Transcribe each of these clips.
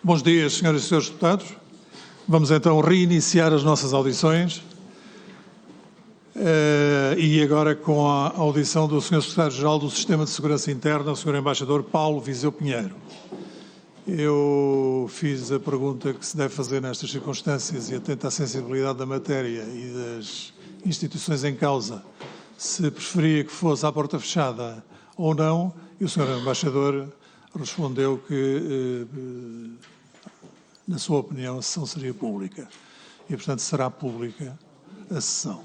Bons dias, senhoras e senhores deputados. Vamos então reiniciar as nossas audições e agora com a audição do Sr. Secretário-Geral do Sistema de Segurança Interna, o Sr. Embaixador Paulo Viseu Pinheiro. Eu fiz a pergunta que se deve fazer nestas circunstâncias e atento à sensibilidade da matéria e das instituições em causa, se preferia que fosse à porta fechada ou não, e o Sr. Embaixador respondeu que, na sua opinião, a sessão seria pública e, portanto, será pública a sessão.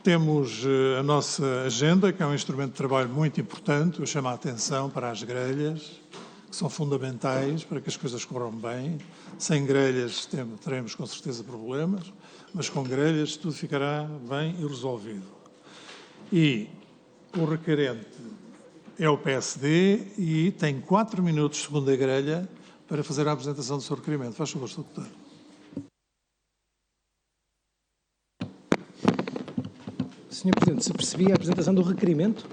Temos a nossa agenda, que é um instrumento de trabalho muito importante. Eu chamo a atenção para as grelhas, que são fundamentais para que as coisas corram bem. Sem grelhas teremos com certeza problemas, mas com grelhas tudo ficará bem e resolvido. E o requerente é o PSD e tem 4 minutos, segundo a grelha, para fazer a apresentação do seu requerimento. Faz favor, Sr. Deputado. Sr. Presidente, se percebi a apresentação do requerimento?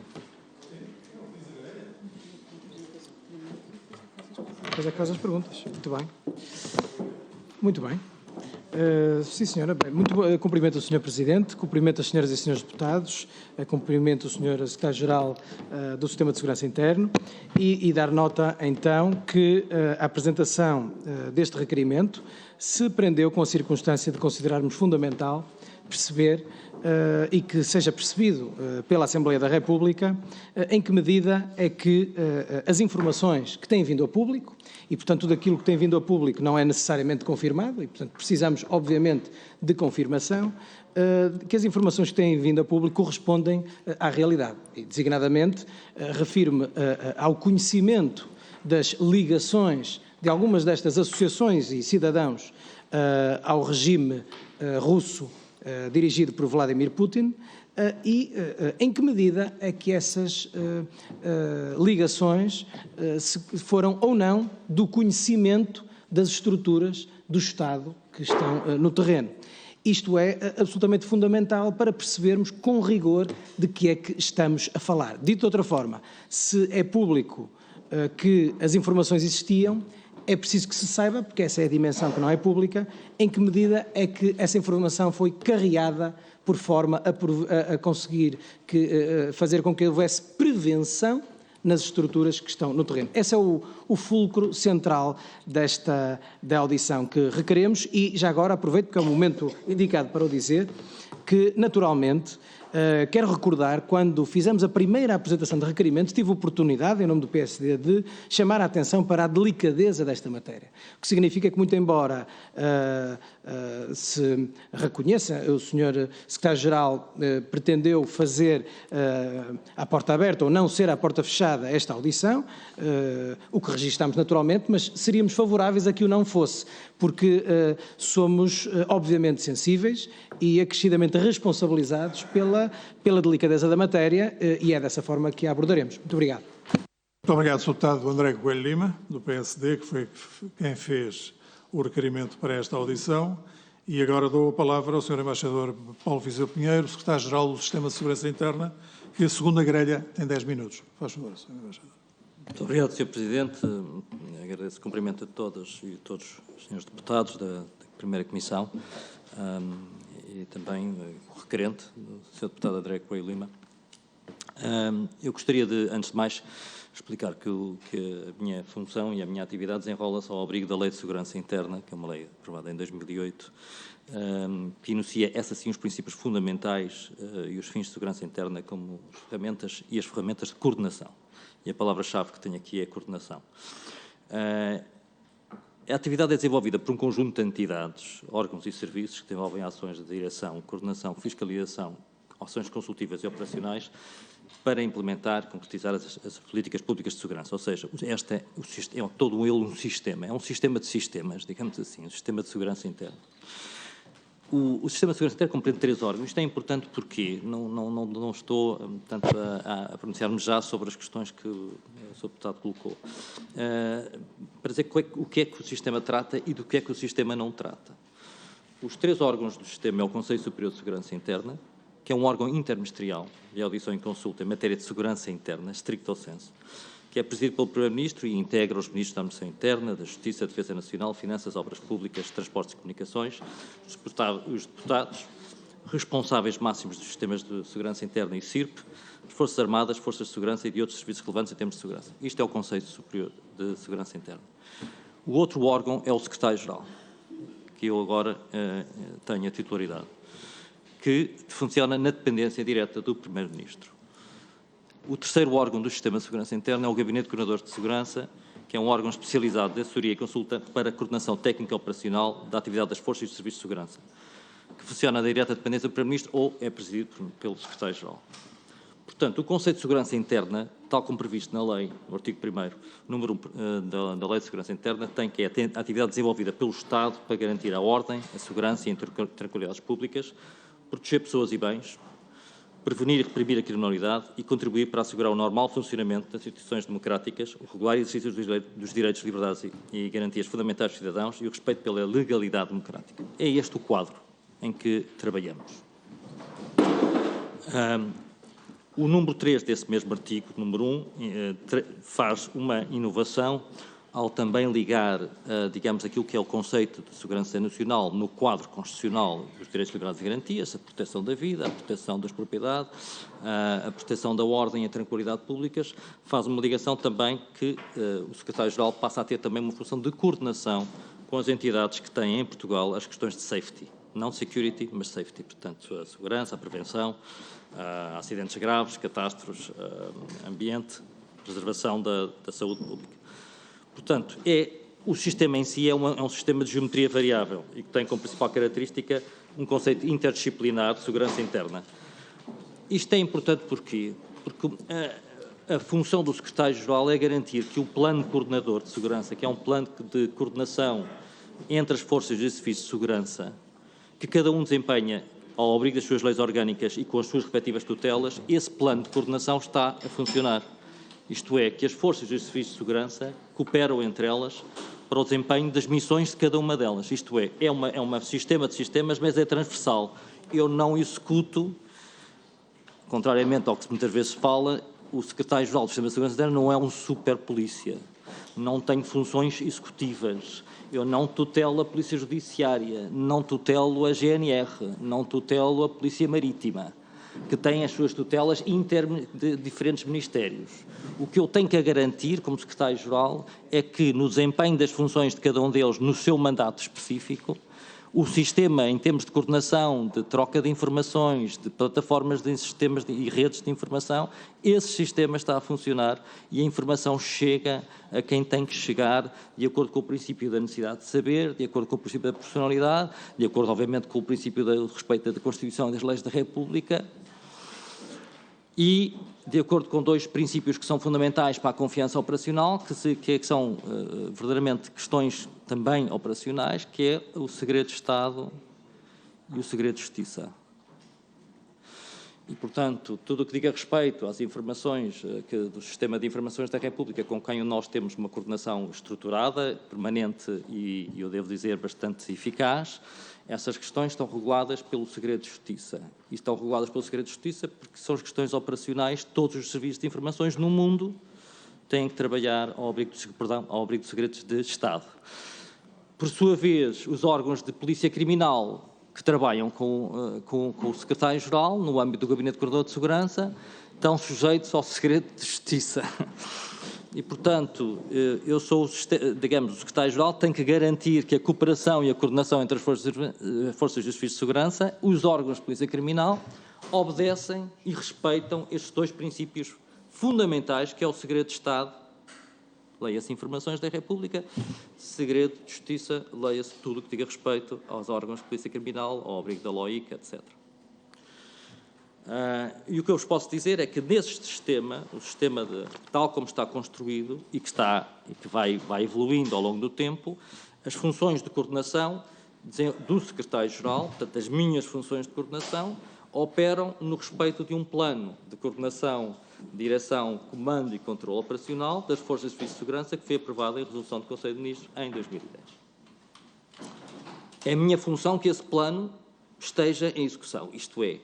Depois é que faz as perguntas. Muito bem. Muito bem. Sim, senhora. Bem, cumprimento o Sr. Presidente, cumprimento as senhoras e senhores deputados, cumprimento o Sr. Secretário-Geral do Sistema de Segurança Interno e dar nota, então, que a apresentação deste requerimento se prendeu com a circunstância de considerarmos fundamental perceber e que seja percebido pela Assembleia da República em que medida é que as informações que têm vindo a público e, portanto, tudo aquilo que tem vindo a público não é necessariamente confirmado e, portanto, precisamos, obviamente, de confirmação, que as informações que têm vindo a público correspondem à realidade. E, designadamente, refiro-me ao conhecimento das ligações de algumas destas associações e cidadãos ao regime russo dirigido por Vladimir Putin e em que medida é que essas ligações foram ou não do conhecimento das estruturas do Estado que estão no terreno. Isto é absolutamente fundamental para percebermos com rigor de que é que estamos a falar. Dito de outra forma, se é público que as informações existiam, é preciso que se saiba, porque essa é a dimensão que não é pública, em que medida é que essa informação foi carreada por forma a conseguir fazer com que houvesse prevenção nas estruturas que estão no terreno. Esse é o fulcro central da audição que requeremos e já agora aproveito, porque é o momento indicado para o dizer, que naturalmente quero recordar, quando fizemos a primeira apresentação de requerimentos, tive a oportunidade, em nome do PSD, de chamar a atenção para a delicadeza desta matéria. O que significa que, muito embora se reconheça, o Sr. Secretário-Geral pretendeu fazer à porta aberta ou não ser à porta fechada esta audição, o que registamos naturalmente, mas seríamos favoráveis a que o não fosse, porque somos obviamente sensíveis e acrescidamente responsabilizados pela delicadeza da matéria e é dessa forma que a abordaremos. Muito obrigado. Muito obrigado, Sr. Deputado André Coelho Lima, do PSD, que foi quem fez o requerimento para esta audição. E agora dou a palavra ao Sr. Embaixador Paulo Viseu Pinheiro, Secretário-Geral do Sistema de Segurança Interna, que a segunda grelha tem 10 minutos. Faz favor, Sr. Embaixador. Muito obrigado, Sr. Presidente. Agradeço o cumprimento a todas e todos os senhores deputados da primeira comissão e também o requerente, o Sr. Deputado André Coelho Lima. Eu gostaria de, antes de mais, explicar que a minha função e a minha atividade desenrola-se ao abrigo da Lei de Segurança Interna, que é uma lei aprovada em 2008, que enuncia, essa sim, os princípios fundamentais e os fins de segurança interna como ferramentas e as ferramentas de coordenação. E a palavra-chave que tenho aqui é coordenação. A atividade é desenvolvida por um conjunto de entidades, órgãos e serviços que desenvolvem ações de direção, coordenação, fiscalização, ações consultivas e operacionais para implementar, concretizar as políticas públicas de segurança. Ou seja, este é todo ele um sistema, é um sistema de sistemas, digamos assim, um sistema de segurança interna. O sistema de segurança interna compreende 3 órgãos. Isto é importante porque não estou, portanto, a pronunciar-me já sobre as questões que o Sr. Deputado colocou. Para dizer o que é que o sistema trata e do que é que o sistema não trata. Os 3 órgãos do sistema é o Conselho Superior de Segurança Interna, que é um órgão interministerial de audição e consulta em matéria de segurança interna, stricto sensu. que é presidido pelo Primeiro-Ministro e integra os Ministros da Administração Interna, da Justiça, da Defesa Nacional, Finanças, Obras Públicas, Transportes e Comunicações, os deputados, responsáveis máximos dos sistemas de segurança interna e SIRP, as Forças Armadas, Forças de Segurança e de outros serviços relevantes em termos de segurança. Isto é o Conselho Superior de Segurança Interna. O outro órgão é o Secretário-Geral, que eu agora tenho a titularidade, que funciona na dependência direta do Primeiro-Ministro. O terceiro órgão do Sistema de Segurança Interna é o Gabinete de Coordenadores de Segurança, que é um órgão especializado de assessoria e consulta para a coordenação técnica e operacional da atividade das forças e dos serviços de segurança, que funciona na direta dependência do Primeiro-Ministro ou é presidido pelo Secretário-Geral. Portanto, o Conceito de Segurança Interna, tal como previsto na lei, no artigo 1º, número 1 da Lei de Segurança Interna, tem que é a atividade desenvolvida pelo Estado para garantir a ordem, a segurança e a tranquilidade públicas, proteger pessoas e bens, prevenir e reprimir a criminalidade e contribuir para assegurar o normal funcionamento das instituições democráticas, o regular exercício dos direitos, liberdades e garantias fundamentais dos cidadãos e o respeito pela legalidade democrática. É este o quadro em que trabalhamos. O número 3 desse mesmo artigo, número 1, faz uma inovação ao também ligar, digamos, aquilo que é o conceito de segurança nacional no quadro constitucional dos direitos, liberdades e garantias, a proteção da vida, a proteção das propriedades, a proteção da ordem e a tranquilidade públicas, faz uma ligação também que o Secretário-Geral passa a ter também uma função de coordenação com as entidades que têm em Portugal as questões de safety, não security, mas safety, portanto, a segurança, a prevenção, acidentes graves, catástrofes, ambiente, preservação da saúde pública. Portanto, o sistema em si é um sistema de geometria variável e que tem como principal característica um conceito interdisciplinar de segurança interna. Isto é importante porquê? Porque a função do Secretário-Geral é garantir que o plano coordenador de segurança, que é um plano de coordenação entre as forças de serviço de segurança, que cada um desempenha ao abrigo das suas leis orgânicas e com as suas respectivas tutelas, esse plano de coordenação está a funcionar. Isto é, que as forças de serviço de segurança cooperam entre elas para o desempenho das missões de cada uma delas. Isto é um sistema de sistemas, mas é transversal. Eu não executo, contrariamente ao que muitas vezes se fala, o Secretário-Geral do Sistema de Segurança Interna não é um super-polícia. Não tem funções executivas. Eu não tutelo a Polícia Judiciária, não tutelo a GNR, não tutelo a Polícia Marítima, que têm as suas tutelas de diferentes ministérios. O que eu tenho que garantir, como Secretário-Geral, é que no desempenho das funções de cada um deles, no seu mandato específico, o sistema, em termos de coordenação, de troca de informações, de plataformas de sistemas e redes de informação, esse sistema está a funcionar e a informação chega a quem tem que chegar, de acordo com o princípio da necessidade de saber, de acordo com o princípio da proporcionalidade, de acordo, obviamente, com o princípio do respeito da Constituição e das leis da República, e de acordo com dois princípios que são fundamentais para a confiança operacional, que são verdadeiramente questões também operacionais, que é o segredo de Estado e o segredo de Justiça. E, portanto, tudo o que diga respeito às informações do Sistema de Informações da República, com quem nós temos uma coordenação estruturada, permanente e, eu devo dizer, bastante eficaz, essas questões estão reguladas pelo segredo de Justiça. E estão reguladas pelo segredo de Justiça porque são as questões operacionais. Todos os serviços de informações no mundo têm que trabalhar ao abrigo de segredos de Estado. Por sua vez, os órgãos de polícia criminal que trabalham com o Secretário-Geral, no âmbito do Gabinete de Coordenador de Segurança, estão sujeitos ao segredo de Justiça. E, portanto, eu sou, digamos, o Secretário-Geral, tem que garantir que a cooperação e a coordenação entre as forças de serviço de segurança, os órgãos de polícia criminal, obedecem e respeitam estes dois princípios fundamentais, que é o segredo de Estado, leia-se informações da República, segredo de Justiça, leia-se tudo o que diga respeito aos órgãos de polícia criminal, ao abrigo da LOIC, etc. E o que eu vos posso dizer é que neste sistema, o sistema tal como está construído e que vai evoluindo ao longo do tempo, as funções de coordenação do Secretário-Geral, portanto, as minhas funções de coordenação, operam no respeito de um plano de coordenação, direção, comando e controle operacional das Forças de Serviço de Segurança que foi aprovada em resolução do Conselho de Ministros em 2010. É a minha função que esse plano esteja em execução, isto é,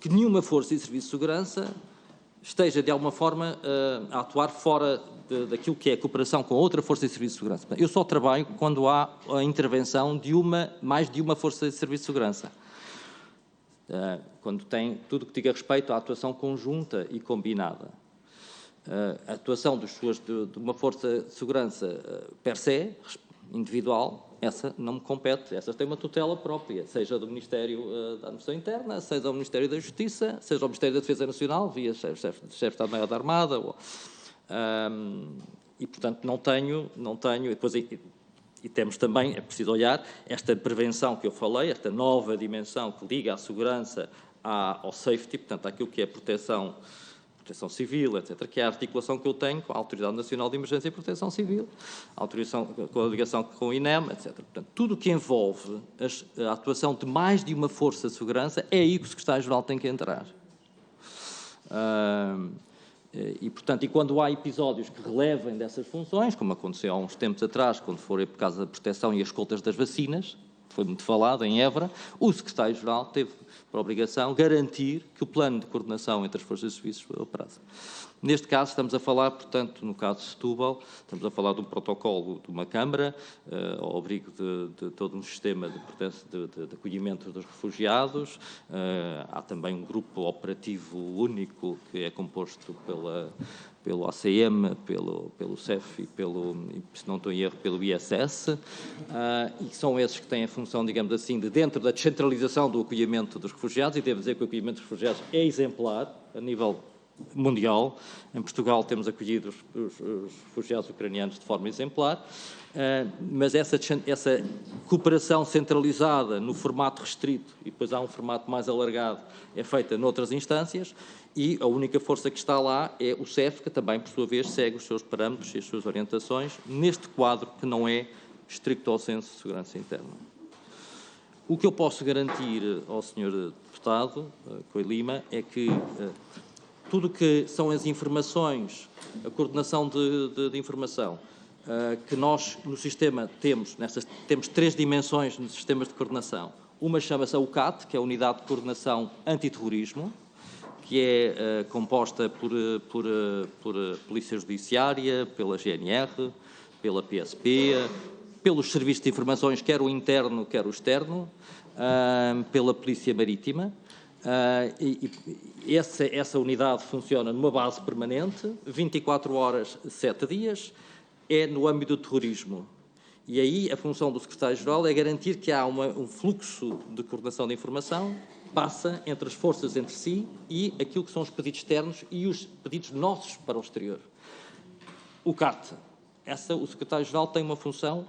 que nenhuma força de serviço de segurança esteja, de alguma forma, a atuar fora daquilo que é a cooperação com outra força de serviço de segurança. Eu só trabalho quando há a intervenção de mais de uma força de serviço de segurança. Quando tem tudo que diga respeito à atuação conjunta e combinada. A atuação de uma força de segurança per se, individual, essa não me compete. Essa tem uma tutela própria, seja do Ministério da Administração Interna, seja do Ministério da Justiça, seja do Ministério da Defesa Nacional, via chefe de Estado-Maior da Armada. E, portanto, não tenho e depois... E temos também, é preciso olhar, esta prevenção que eu falei, esta nova dimensão que liga a segurança ao safety, portanto, àquilo que é proteção civil, etc., que é a articulação que eu tenho com a Autoridade Nacional de Emergência e Proteção Civil, com a ligação com o INEM, etc. Portanto, tudo o que envolve a atuação de mais de uma força de segurança é aí que o Secretário-Geral tem que entrar. E, portanto, quando há episódios que relevem dessas funções, como aconteceu há uns tempos atrás, quando foi por causa da proteção e as escoltas das vacinas, foi muito falado em Évora, o Secretário-Geral teve por obrigação garantir que o plano de coordenação entre as forças de serviços operasse. Neste caso, estamos a falar, portanto, no caso de Setúbal, estamos a falar de um protocolo de uma Câmara, ao abrigo de todo um sistema de acolhimento dos refugiados. Há também um grupo operativo único que é composto pelo ACM, pelo CEF e se não estou em erro, pelo ISS, e são esses que têm a função, digamos assim, de dentro da descentralização do acolhimento dos refugiados, e devo dizer que o acolhimento dos refugiados é exemplar a nível mundial. Em Portugal temos acolhido os refugiados ucranianos de forma exemplar, mas essa cooperação centralizada no formato restrito, e depois há um formato mais alargado, é feita noutras instâncias, e a única força que está lá é o CEF, que também, por sua vez, segue os seus parâmetros e as suas orientações neste quadro que não é estricto ao senso de segurança interna. O que eu posso garantir ao Sr. Deputado Coelho Lima é que tudo que são as informações, a coordenação de informação, que nós no sistema temos 3 dimensões nos sistemas de coordenação. Uma chama-se a UCAT, que é a Unidade de Coordenação Antiterrorismo, que é composta por Polícia Judiciária, pela GNR, pela PSP, pelos serviços de informações, quer o interno, quer o externo, pela Polícia Marítima. Essa unidade funciona numa base permanente, 24 horas, 7 dias, é no âmbito do terrorismo. E aí a função do Secretário-Geral é garantir que há um fluxo de coordenação de informação, passa entre as forças entre si e aquilo que são os pedidos externos e os pedidos nossos para o exterior. O CART, o Secretário-Geral tem uma função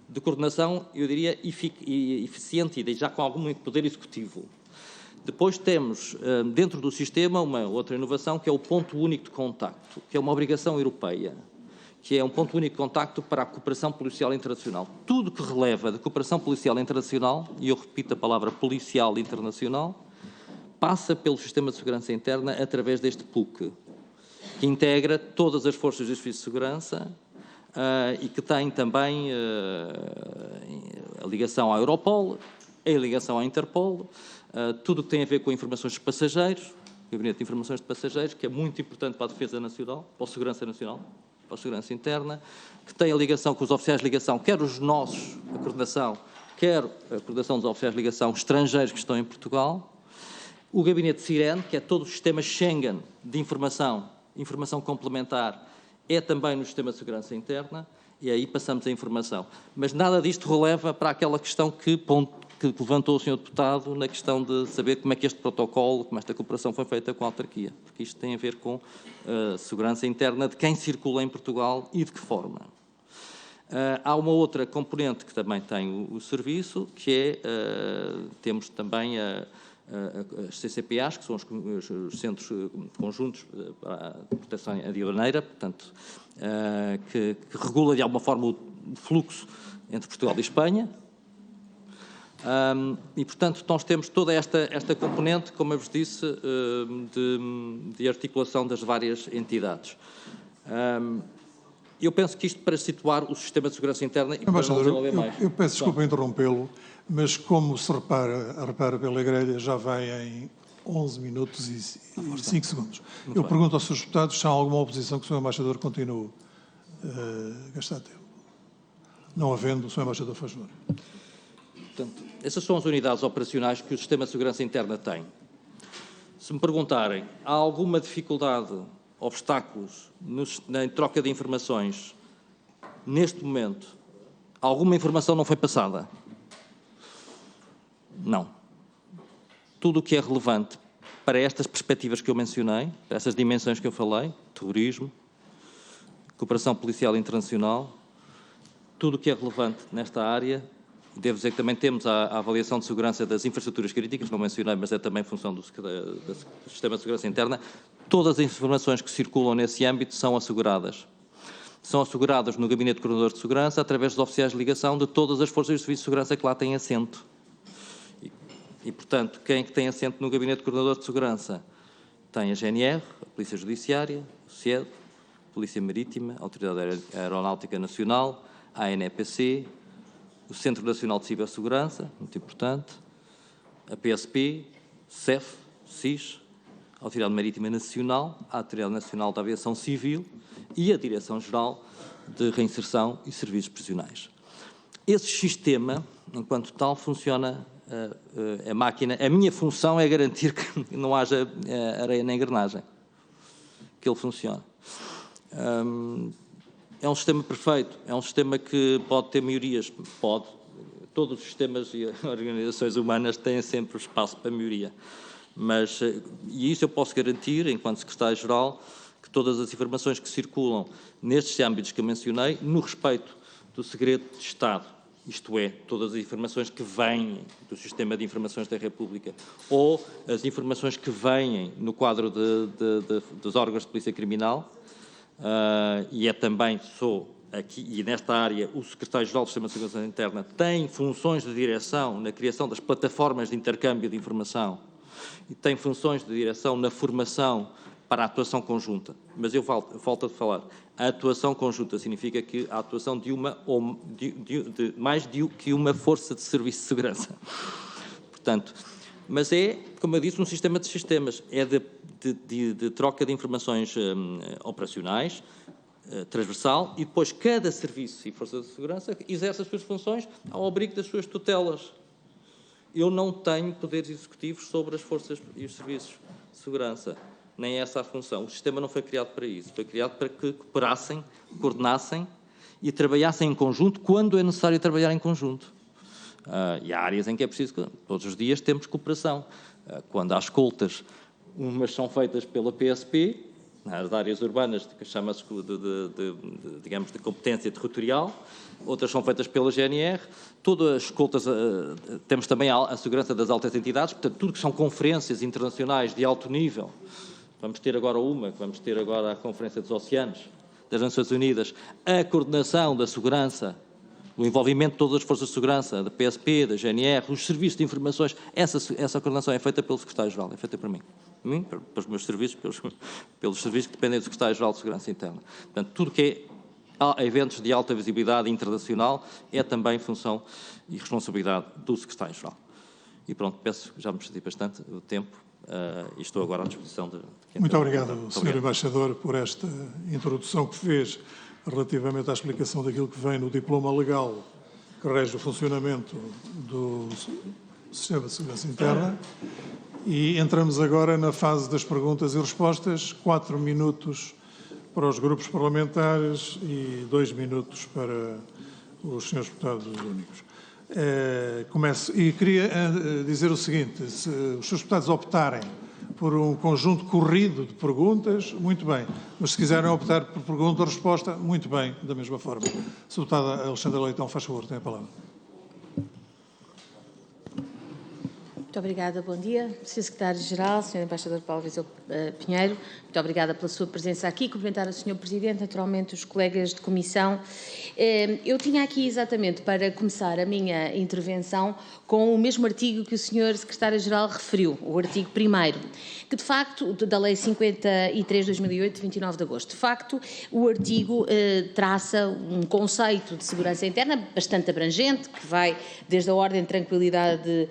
de coordenação, eu diria, eficiente e já com algum poder executivo. Depois temos, dentro do sistema, uma outra inovação, que é o ponto único de contacto, que é uma obrigação europeia, que é um ponto único de contacto para a cooperação policial internacional. Tudo que releva de cooperação policial internacional, e eu repito a palavra policial internacional, passa pelo sistema de segurança interna através deste PUC, que integra todas as forças de serviço de segurança e que tem também a ligação à Europol, a ligação à Interpol, tudo o que tem a ver com informações de passageiros, o Gabinete de Informações de Passageiros, que é muito importante para a Defesa Nacional, para a Segurança Nacional, para a Segurança Interna, que tem a ligação com os oficiais de ligação, quer os nossos, a coordenação, quer a coordenação dos oficiais de ligação estrangeiros que estão em Portugal, o Gabinete de Sirene, que é todo o sistema Schengen de informação complementar, é também no sistema de segurança interna, e aí passamos a informação. Mas nada disto releva para aquela questão que levantou o Sr. Deputado na questão de saber como é que este protocolo, como esta cooperação foi feita com a autarquia, porque isto tem a ver com a segurança interna de quem circula em Portugal e de que forma. Há uma outra componente que também tem o serviço, que é, temos também as CCPAs, que são os Centros Conjuntos para a Proteção Aduaneira, portanto, que regula de alguma forma o fluxo entre Portugal e Espanha. E, portanto, nós temos toda esta componente, como eu vos disse, de articulação das várias entidades. Eu penso que isto para situar o sistema de segurança interna e para não desenvolver mais. Eu peço desculpa interrompê-lo, mas como se repara pela grelha, já vem 11 minutos e 5 segundos. Eu pergunto aos senhores deputados se há alguma oposição que o Sr. Embaixador continue a gastar tempo. Não havendo, o Sr. Embaixador faz favor. Portanto, essas são as unidades operacionais que o Sistema de Segurança Interna tem. Se me perguntarem, há alguma dificuldade, obstáculos na troca de informações neste momento? Alguma informação não foi passada? Não. Tudo o que é relevante para estas perspectivas que eu mencionei, para essas dimensões que eu falei, terrorismo, cooperação policial internacional, tudo o que é relevante nesta área, devo dizer que também temos a avaliação de segurança das infraestruturas críticas, não mencionei, mas é também função do Sistema de Segurança Interna, todas as informações que circulam nesse âmbito são asseguradas. São asseguradas no Gabinete de Coordenador de Segurança através dos oficiais de ligação de todas as forças de serviço de segurança que lá têm assento. E, portanto, quem é que tem assento no Gabinete de Coordenador de Segurança? Tem a GNR, a Polícia Judiciária, o SIED, a Polícia Marítima, a Autoridade Aeronáutica Nacional, a ANPC, o Centro Nacional de Cibersegurança, muito importante, a PSP, CEF, SIS, a Autoridade Marítima Nacional, a Autoridade Nacional da Aviação Civil e a Direção-Geral de Reinserção e Serviços Prisionais. Esse sistema, enquanto tal, funciona a máquina. A minha função é garantir que não haja areia na engrenagem, que ele funcione. É um sistema perfeito, é um sistema que pode ter maiorias, pode. Todos os sistemas e organizações humanas têm sempre espaço para maioria. Mas, e isso eu posso garantir, enquanto Secretário-Geral, que todas as informações que circulam nestes âmbitos que eu mencionei, no respeito do segredo de Estado, isto é, todas as informações que vêm do Sistema de Informações da República ou as informações que vêm no quadro dos órgãos de polícia criminal, e é também, sou aqui, e nesta área, o Secretário-Geral do Sistema de Segurança Interna tem funções de direção na criação das plataformas de intercâmbio de informação e tem funções de direção na formação para a atuação conjunta. Mas eu volto a falar. A atuação conjunta significa que a atuação de uma ou mais de que uma força de serviço de segurança. Portanto, mas é, como eu disse, um sistema de sistemas. É de troca de informações operacionais, transversal, e depois cada serviço e força de segurança exerce as suas funções ao abrigo das suas tutelas. Eu não tenho poderes executivos sobre as forças e os serviços de segurança. Nem essa a função. O sistema não foi criado para isso. Foi criado para que cooperassem, coordenassem e trabalhassem em conjunto quando é necessário trabalhar em conjunto. E há áreas em que é preciso, todos os dias temos cooperação. Quando há escoltas, umas são feitas pela PSP, nas áreas urbanas, que chama-se digamos, de competência territorial, outras são feitas pela GNR, todas as escoltas, temos também a segurança das altas entidades, portanto, tudo que são conferências internacionais de alto nível. Vamos ter agora a Conferência dos Oceanos, das Nações Unidas, a coordenação da segurança, o envolvimento de todas as forças de segurança, da PSP, da GNR, os serviços de informações, essa coordenação é feita pelo Secretário-Geral, é feita por mim, pelos meus serviços, pelos serviços que dependem do Secretário-Geral de Segurança Interna. Portanto, tudo que é eventos de alta visibilidade internacional é também função e responsabilidade do Secretário-Geral. E pronto, peço, já me excedi bastante o tempo, e estou agora à disposição de quem... Muito obrigado, Sr. Embaixador, por esta introdução que fez relativamente à explicação daquilo que vem no diploma legal que rege o funcionamento do Sistema de Segurança Interna. E entramos agora na fase das perguntas e respostas. 4 minutos para os grupos parlamentares e 2 minutos para os senhores deputados únicos. Começo. E queria dizer o seguinte, se os senhores deputados optarem por um conjunto corrido de perguntas, muito bem. Mas se quiserem optar por pergunta ou resposta, muito bem, da mesma forma. Sr. Deputada Alexandra Leitão, faz favor, tem a palavra. Muito obrigada, bom dia. Sr. Secretário-Geral, Sr. Embaixador Paulo Vizeu Pinheiro, muito obrigada pela sua presença aqui. Cumprimentar o Sr. Presidente, naturalmente os colegas de comissão. Eu tinha aqui exatamente para começar a minha intervenção com o mesmo artigo que o Sr. Secretário-Geral referiu, o artigo 1º, que de facto, da Lei 53 de 2008, de 29 de agosto, de facto, o artigo traça um conceito de segurança interna bastante abrangente, que vai desde a ordem de tranquilidade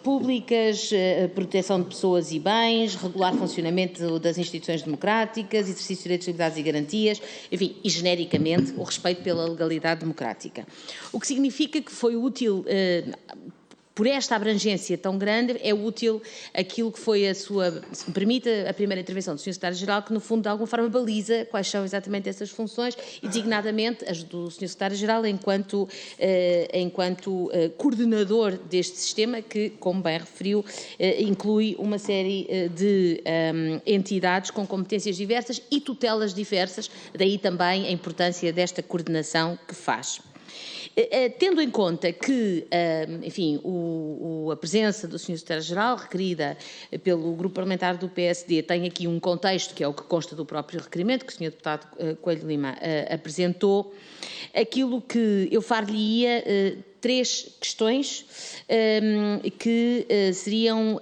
pública, públicas, proteção de pessoas e bens, regular funcionamento das instituições democráticas, exercício de direitos, liberdades e garantias, enfim, e genericamente o respeito pela legalidade democrática. O que significa que foi útil, por esta abrangência tão grande, é útil aquilo que foi a sua, se me permite, a primeira intervenção do Sr. Secretário-Geral, que no fundo de alguma forma baliza quais são exatamente essas funções e designadamente as do Sr. Secretário-Geral enquanto coordenador deste sistema que, como bem referiu, inclui uma série de entidades com competências diversas e tutelas diversas, daí também a importância desta coordenação que faz. Tendo em conta que, enfim, a presença do Sr. Secretário-Geral, requerida pelo Grupo Parlamentar do PSD, tem aqui um contexto que é o que consta do próprio requerimento que o Sr. Deputado Coelho Lima apresentou, aquilo que eu far-lhe-ia três questões que seriam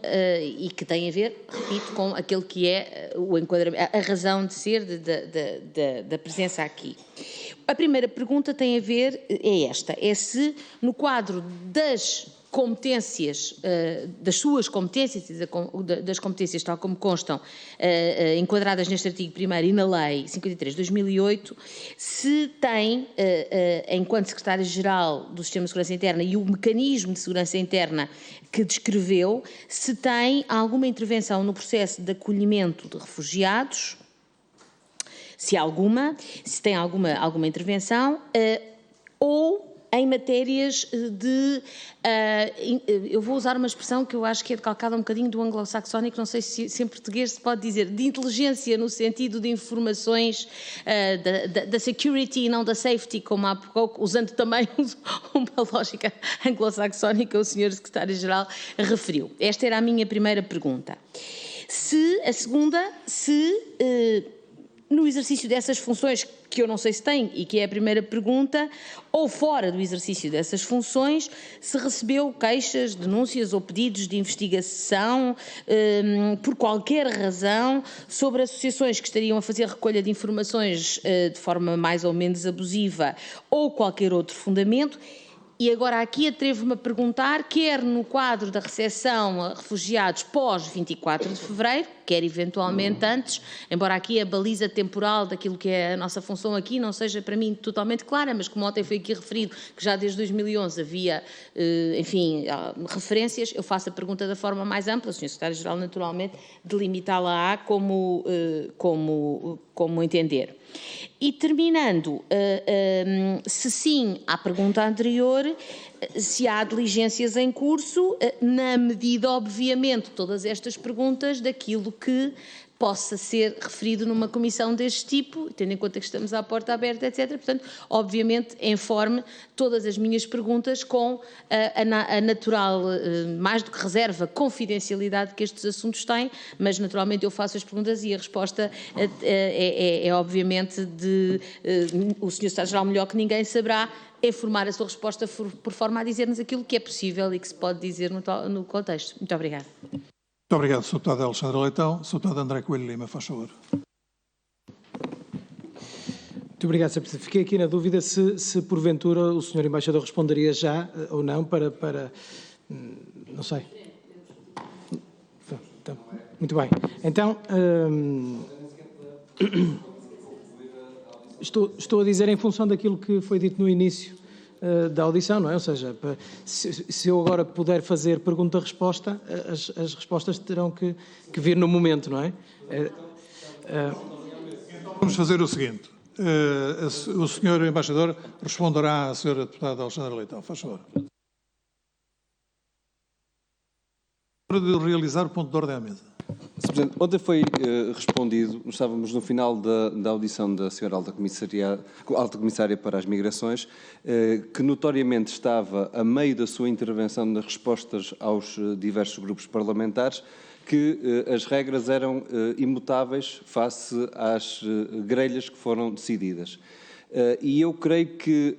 e que têm a ver, repito, com aquele que é o enquadramento, a razão de ser da presença aqui. A primeira pergunta tem a ver, é esta, é se no quadro das competências, das suas competências e das competências tal como constam enquadradas neste artigo 1º e na Lei 53 de 2008, se tem, enquanto Secretário-Geral do Sistema de Segurança Interna e o mecanismo de segurança interna que descreveu, se tem alguma intervenção no processo de acolhimento de refugiados, se alguma, se tem alguma intervenção, ou em matérias de, eu vou usar uma expressão que eu acho que é decalcada um bocadinho do anglo-saxónico, não sei se em português se pode dizer, de inteligência no sentido de informações da security e não da safety, como há pouco, usando também uma lógica anglo-saxónica, o Sr. Secretário-Geral referiu. Esta era a minha primeira pergunta. A segunda, no exercício dessas funções, que eu não sei se tem, e que é a primeira pergunta, ou fora do exercício dessas funções, se recebeu queixas, denúncias ou pedidos de investigação, por qualquer razão, sobre associações que estariam a fazer recolha de informações de forma mais ou menos abusiva, ou qualquer outro fundamento. E agora aqui atrevo-me a perguntar, quer no quadro da recepção a refugiados pós 24 de fevereiro, quer eventualmente antes, embora aqui a baliza temporal daquilo que é a nossa função aqui não seja para mim totalmente clara, mas como ontem foi aqui referido que já desde 2011 havia, enfim, referências, eu faço a pergunta da forma mais ampla, o Sr. Secretário-Geral naturalmente delimitá-la como entender. E terminando, se sim, à pergunta anterior, se há diligências em curso, na medida, obviamente, todas estas perguntas daquilo que possa ser referido numa comissão deste tipo, tendo em conta que estamos à porta aberta, etc. Portanto, obviamente, informe todas as minhas perguntas com a natural, mais do que reserva, confidencialidade que estes assuntos têm, mas naturalmente eu faço as perguntas e a resposta é obviamente o Sr. Secretário-Geral melhor que ninguém saberá informar a sua resposta por forma a dizer-nos aquilo que é possível e que se pode dizer no contexto. Muito obrigada. Muito obrigado, Sr. Deputado Alexandre Leitão. Sr. Deputado André Coelho Lima, faz favor. Muito obrigado, Sr. Presidente. Fiquei aqui na dúvida se porventura o Sr. Embaixador responderia já ou não para não sei. Então, muito bem. Então, estou a dizer em função daquilo que foi dito no início da audição, não é? Ou seja, se eu agora puder fazer pergunta-resposta, as respostas terão que vir no momento, não é? Vamos fazer o seguinte. O Sr. Embaixador responderá à Sra. Deputada Alexandre Leitão. Faz favor. Para realizar o ponto de ordem à mesa. Sr. Presidente, ontem foi respondido, estávamos no final da audição da Sra. Alta Comissária para as Migrações, que notoriamente estava a meio da sua intervenção nas respostas aos diversos grupos parlamentares, que as regras eram imutáveis face às grelhas que foram decididas. E eu creio que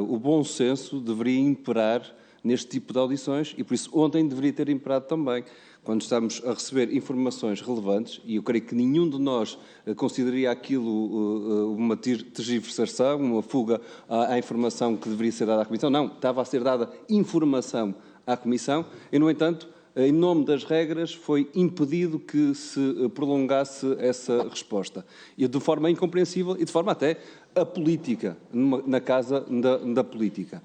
o bom senso deveria imperar neste tipo de audições e, por isso, ontem deveria ter imperado também. Quando estamos a receber informações relevantes, e eu creio que nenhum de nós consideraria aquilo uma tergiversação, uma fuga à informação que deveria ser dada à Comissão. Não, estava a ser dada informação à Comissão e, no entanto, em nome das regras, foi impedido que se prolongasse essa resposta. E de forma incompreensível e de forma até apolítica, na casa da política.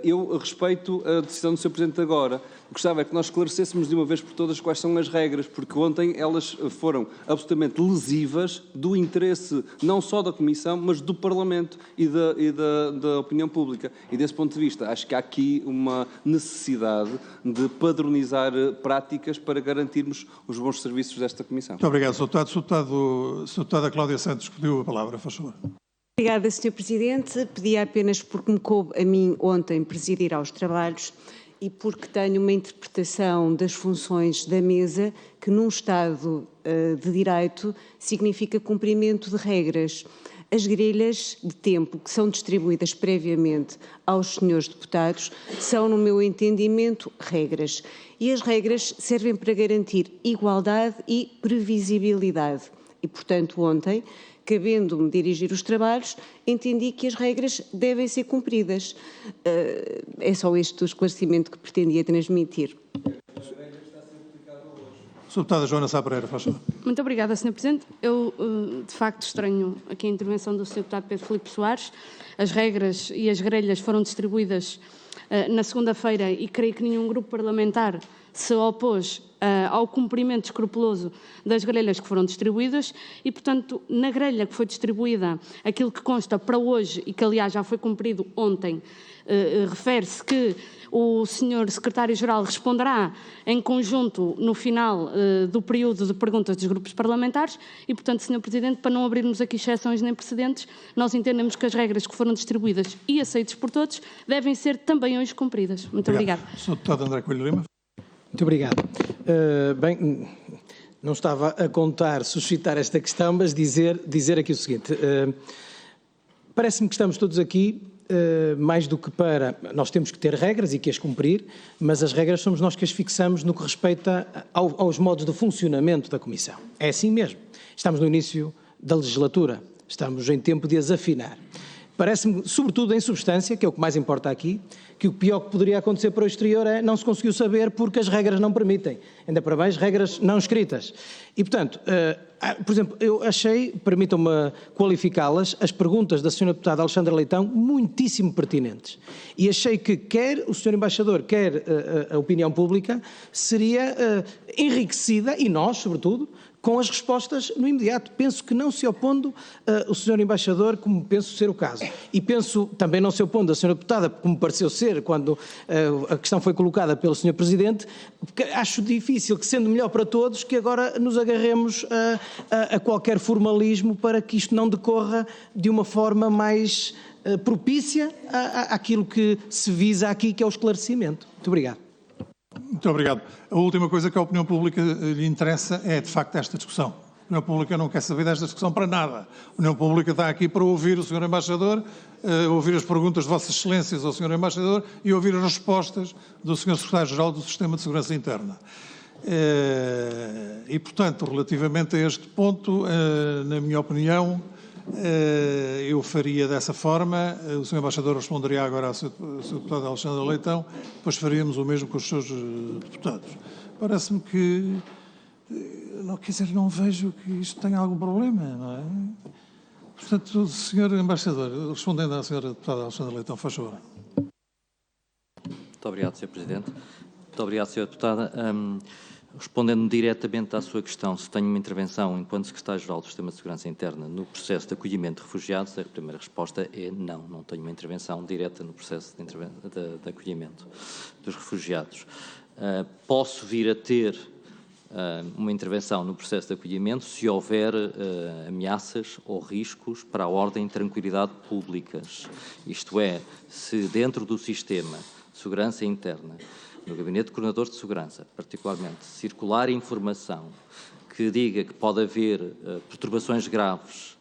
Eu respeito a decisão do Sr. Presidente agora. Gostava que nós esclarecêssemos de uma vez por todas quais são as regras, porque ontem elas foram absolutamente lesivas do interesse não só da Comissão, mas do Parlamento e da opinião pública. E desse ponto de vista, acho que há aqui uma necessidade de padronizar práticas para garantirmos os bons serviços desta Comissão. Muito obrigado, Sr. Deputado. Sr. Deputada Cláudia Santos pediu a palavra, faz favor. Obrigada, Sr. Presidente. Pedia apenas porque me coube a mim ontem presidir aos trabalhos e porque tenho uma interpretação das funções da mesa que num Estado de Direito significa cumprimento de regras. As grelhas de tempo que são distribuídas previamente aos senhores deputados são, no meu entendimento, regras. E as regras servem para garantir igualdade e previsibilidade. E, portanto, ontem, cabendo-me dirigir os trabalhos, entendi que as regras devem ser cumpridas. É só este o esclarecimento que pretendia transmitir. Sra. Deputada Joana Sá Pereira, faz favor. Muito obrigada, Sr. Presidente. Eu, de facto, estranho aqui a intervenção do Sr. Deputado Pedro Filipe Soares. As regras e as grelhas foram distribuídas na segunda-feira e creio que nenhum grupo parlamentar se opôs ao cumprimento escrupuloso das grelhas que foram distribuídas e, portanto, na grelha que foi distribuída, aquilo que consta para hoje e que, aliás, já foi cumprido ontem, refere-se que o Sr. Secretário-Geral responderá em conjunto no final do período de perguntas dos grupos parlamentares e, portanto, Sr. Presidente, para não abrirmos aqui exceções nem precedentes, nós entendemos que as regras que foram distribuídas e aceitas por todos devem ser também hoje cumpridas. Muito obrigada. Sr. Deputado André Coelho Lima. Muito obrigado. Bem, não estava a contar suscitar esta questão, mas dizer aqui o seguinte. Parece-me que estamos todos aqui, mais do que para... Nós temos que ter regras e que as cumprir, mas as regras somos nós que as fixamos no que respeita aos modos de funcionamento da Comissão. É assim mesmo. Estamos no início da legislatura, estamos em tempo de as afinar. Parece-me, sobretudo em substância, que é o que mais importa aqui, que o pior que poderia acontecer para o exterior é não se conseguiu saber porque as regras não permitem. Ainda para mais, regras não escritas. E, portanto, por exemplo, eu achei, permitam-me qualificá-las, as perguntas da Sra. Deputada Alexandra Leitão muitíssimo pertinentes. E achei que quer o Sr. Embaixador, quer a opinião pública, seria enriquecida, e nós, sobretudo, com as respostas no imediato. Penso que não se opondo o Sr. Embaixador, como penso ser o caso. E penso também não se opondo a Sra. Deputada, como pareceu ser quando a questão foi colocada pelo Sr. Presidente, porque acho difícil que, sendo melhor para todos, que agora nos agarremos a qualquer formalismo para que isto não decorra de uma forma mais propícia àquilo que se visa aqui, que é o esclarecimento. Muito obrigado. Muito obrigado. A última coisa que a opinião pública lhe interessa é, de facto, esta discussão. A opinião pública não quer saber desta discussão para nada. A opinião pública está aqui para ouvir o Sr. Embaixador, ouvir as perguntas de Vossas Excelências ao Sr. Embaixador e ouvir as respostas do Sr. Secretário-Geral do Sistema de Segurança Interna. E, portanto, relativamente a este ponto, na minha opinião, eu faria dessa forma. O Sr. Embaixador responderia agora ao Sr. Deputado Alexandre Leitão, depois faríamos o mesmo com os seus deputados. Parece-me que, não vejo que isto tenha algum problema, não é? Portanto, Sr. Embaixador, respondendo à Sra. Deputada Alexandre Leitão, faz favor. Muito obrigado, Sr. Presidente. Muito obrigado, Sra. Deputada. Respondendo diretamente à sua questão, se tenho uma intervenção enquanto Secretário-Geral do Sistema de Segurança Interna no processo de acolhimento de refugiados, a primeira resposta é não, não tenho uma intervenção direta no processo de acolhimento dos refugiados. Posso vir a ter uma intervenção no processo de acolhimento se houver ameaças ou riscos para a ordem e tranquilidade públicas. Isto é, se dentro do sistema de segurança interna, no Gabinete de Coordenadores de Segurança, particularmente, circular informação que diga que pode haver perturbações graves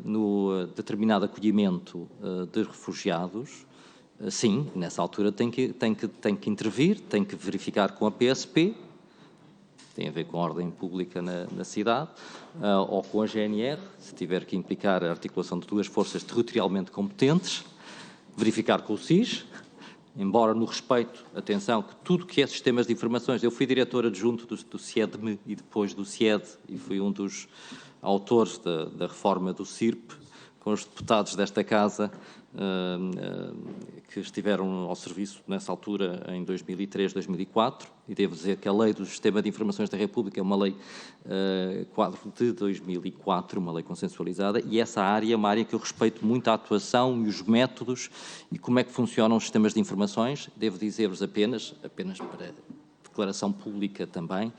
no determinado acolhimento de refugiados, sim, nessa altura tem que intervir, tem que verificar com a PSP, tem a ver com a ordem pública na cidade, ou com a GNR, se tiver que implicar a articulação de duas forças territorialmente competentes, verificar com o SIS, embora no respeito, atenção, que tudo que é sistemas de informações, eu fui diretor adjunto do CIEDME e depois do CIED, e fui um dos autores da reforma do CIRP, com os deputados desta Casa, que estiveram ao serviço nessa altura em 2003, 2004, e devo dizer que a Lei do Sistema de Informações da República é uma lei quadro de 2004, uma lei consensualizada, e essa área é uma área que eu respeito muito a atuação e os métodos e como é que funcionam os sistemas de informações. Devo dizer-vos apenas para declaração pública também,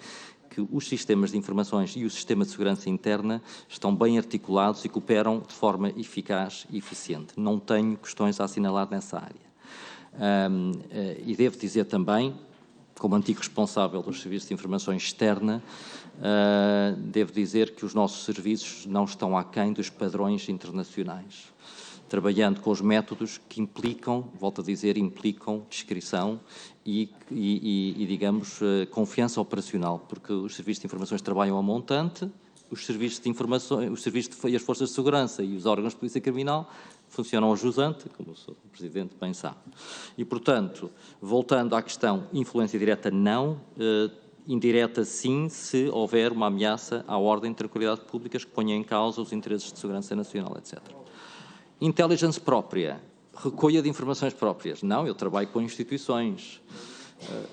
que os sistemas de informações e o sistema de segurança interna estão bem articulados e cooperam de forma eficaz e eficiente. Não tenho questões a assinalar nessa área. E devo dizer também, como antigo responsável dos serviços de informação externa, devo dizer que os nossos serviços não estão aquém dos padrões internacionais, trabalhando com os métodos que implicam, volto a dizer, implicam discrição e digamos, confiança operacional, porque os serviços de informações trabalham a montante, os serviços de informações, e as forças de segurança e os órgãos de polícia criminal funcionam ao jusante, como o Sr. Presidente bem sabe. E, portanto, voltando à questão influência direta, não, indireta sim, se houver uma ameaça à ordem de tranquilidade públicas que ponha em causa os interesses de segurança nacional, etc. Intelligence própria, recolha de informações próprias. Não, eu trabalho com instituições.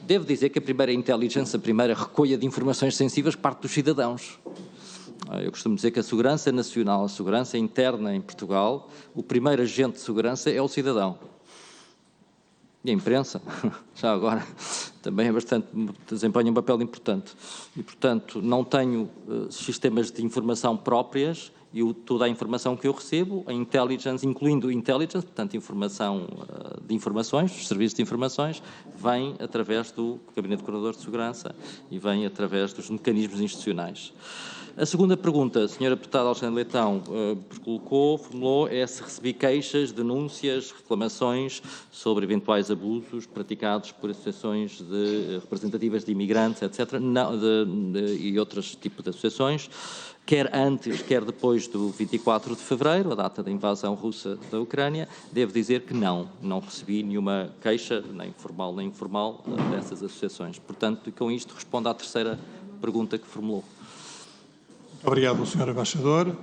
Devo dizer que a primeira intelligence, a primeira recolha de informações sensíveis parte dos cidadãos. Eu costumo dizer que a segurança nacional, a segurança interna em Portugal, o primeiro agente de segurança é o cidadão. E a imprensa, já agora, também desempenha um papel importante. E, portanto, não tenho sistemas de informação próprias e toda a informação que eu recebo, a intelligence, incluindo intelligence, portanto, informação de informações, os serviços de informações, vem através do Gabinete de Coordenador de Segurança e vem através dos mecanismos institucionais. A segunda pergunta, a Sra. Deputada Alexandre Leitão formulou, é se recebi queixas, denúncias, reclamações sobre eventuais abusos praticados por associações representativas de imigrantes, etc., e outros tipos de associações, quer antes, quer depois do 24 de fevereiro, a data da invasão russa da Ucrânia. Devo dizer que não recebi nenhuma queixa, nem formal nem informal, dessas associações. Portanto, com isto respondo à terceira pergunta que formulou. Obrigado, Sr. Embaixador.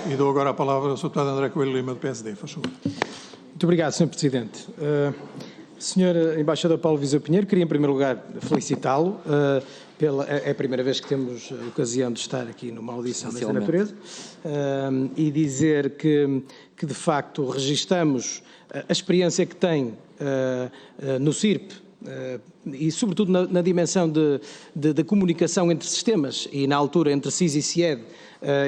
E dou agora a palavra ao Sr. Deputado André Coelho Lima, do PSD. Faz favor. Muito obrigado, Sr. Presidente. Sr. Embaixador Paulo Viseu Pinheiro, queria em primeiro lugar felicitá-lo. É a primeira vez que temos a ocasião de estar aqui numa audição desta natureza e dizer que de facto registamos a experiência que tem no CIRP e sobretudo na dimensão de comunicação entre sistemas e na altura entre SIS e CIED,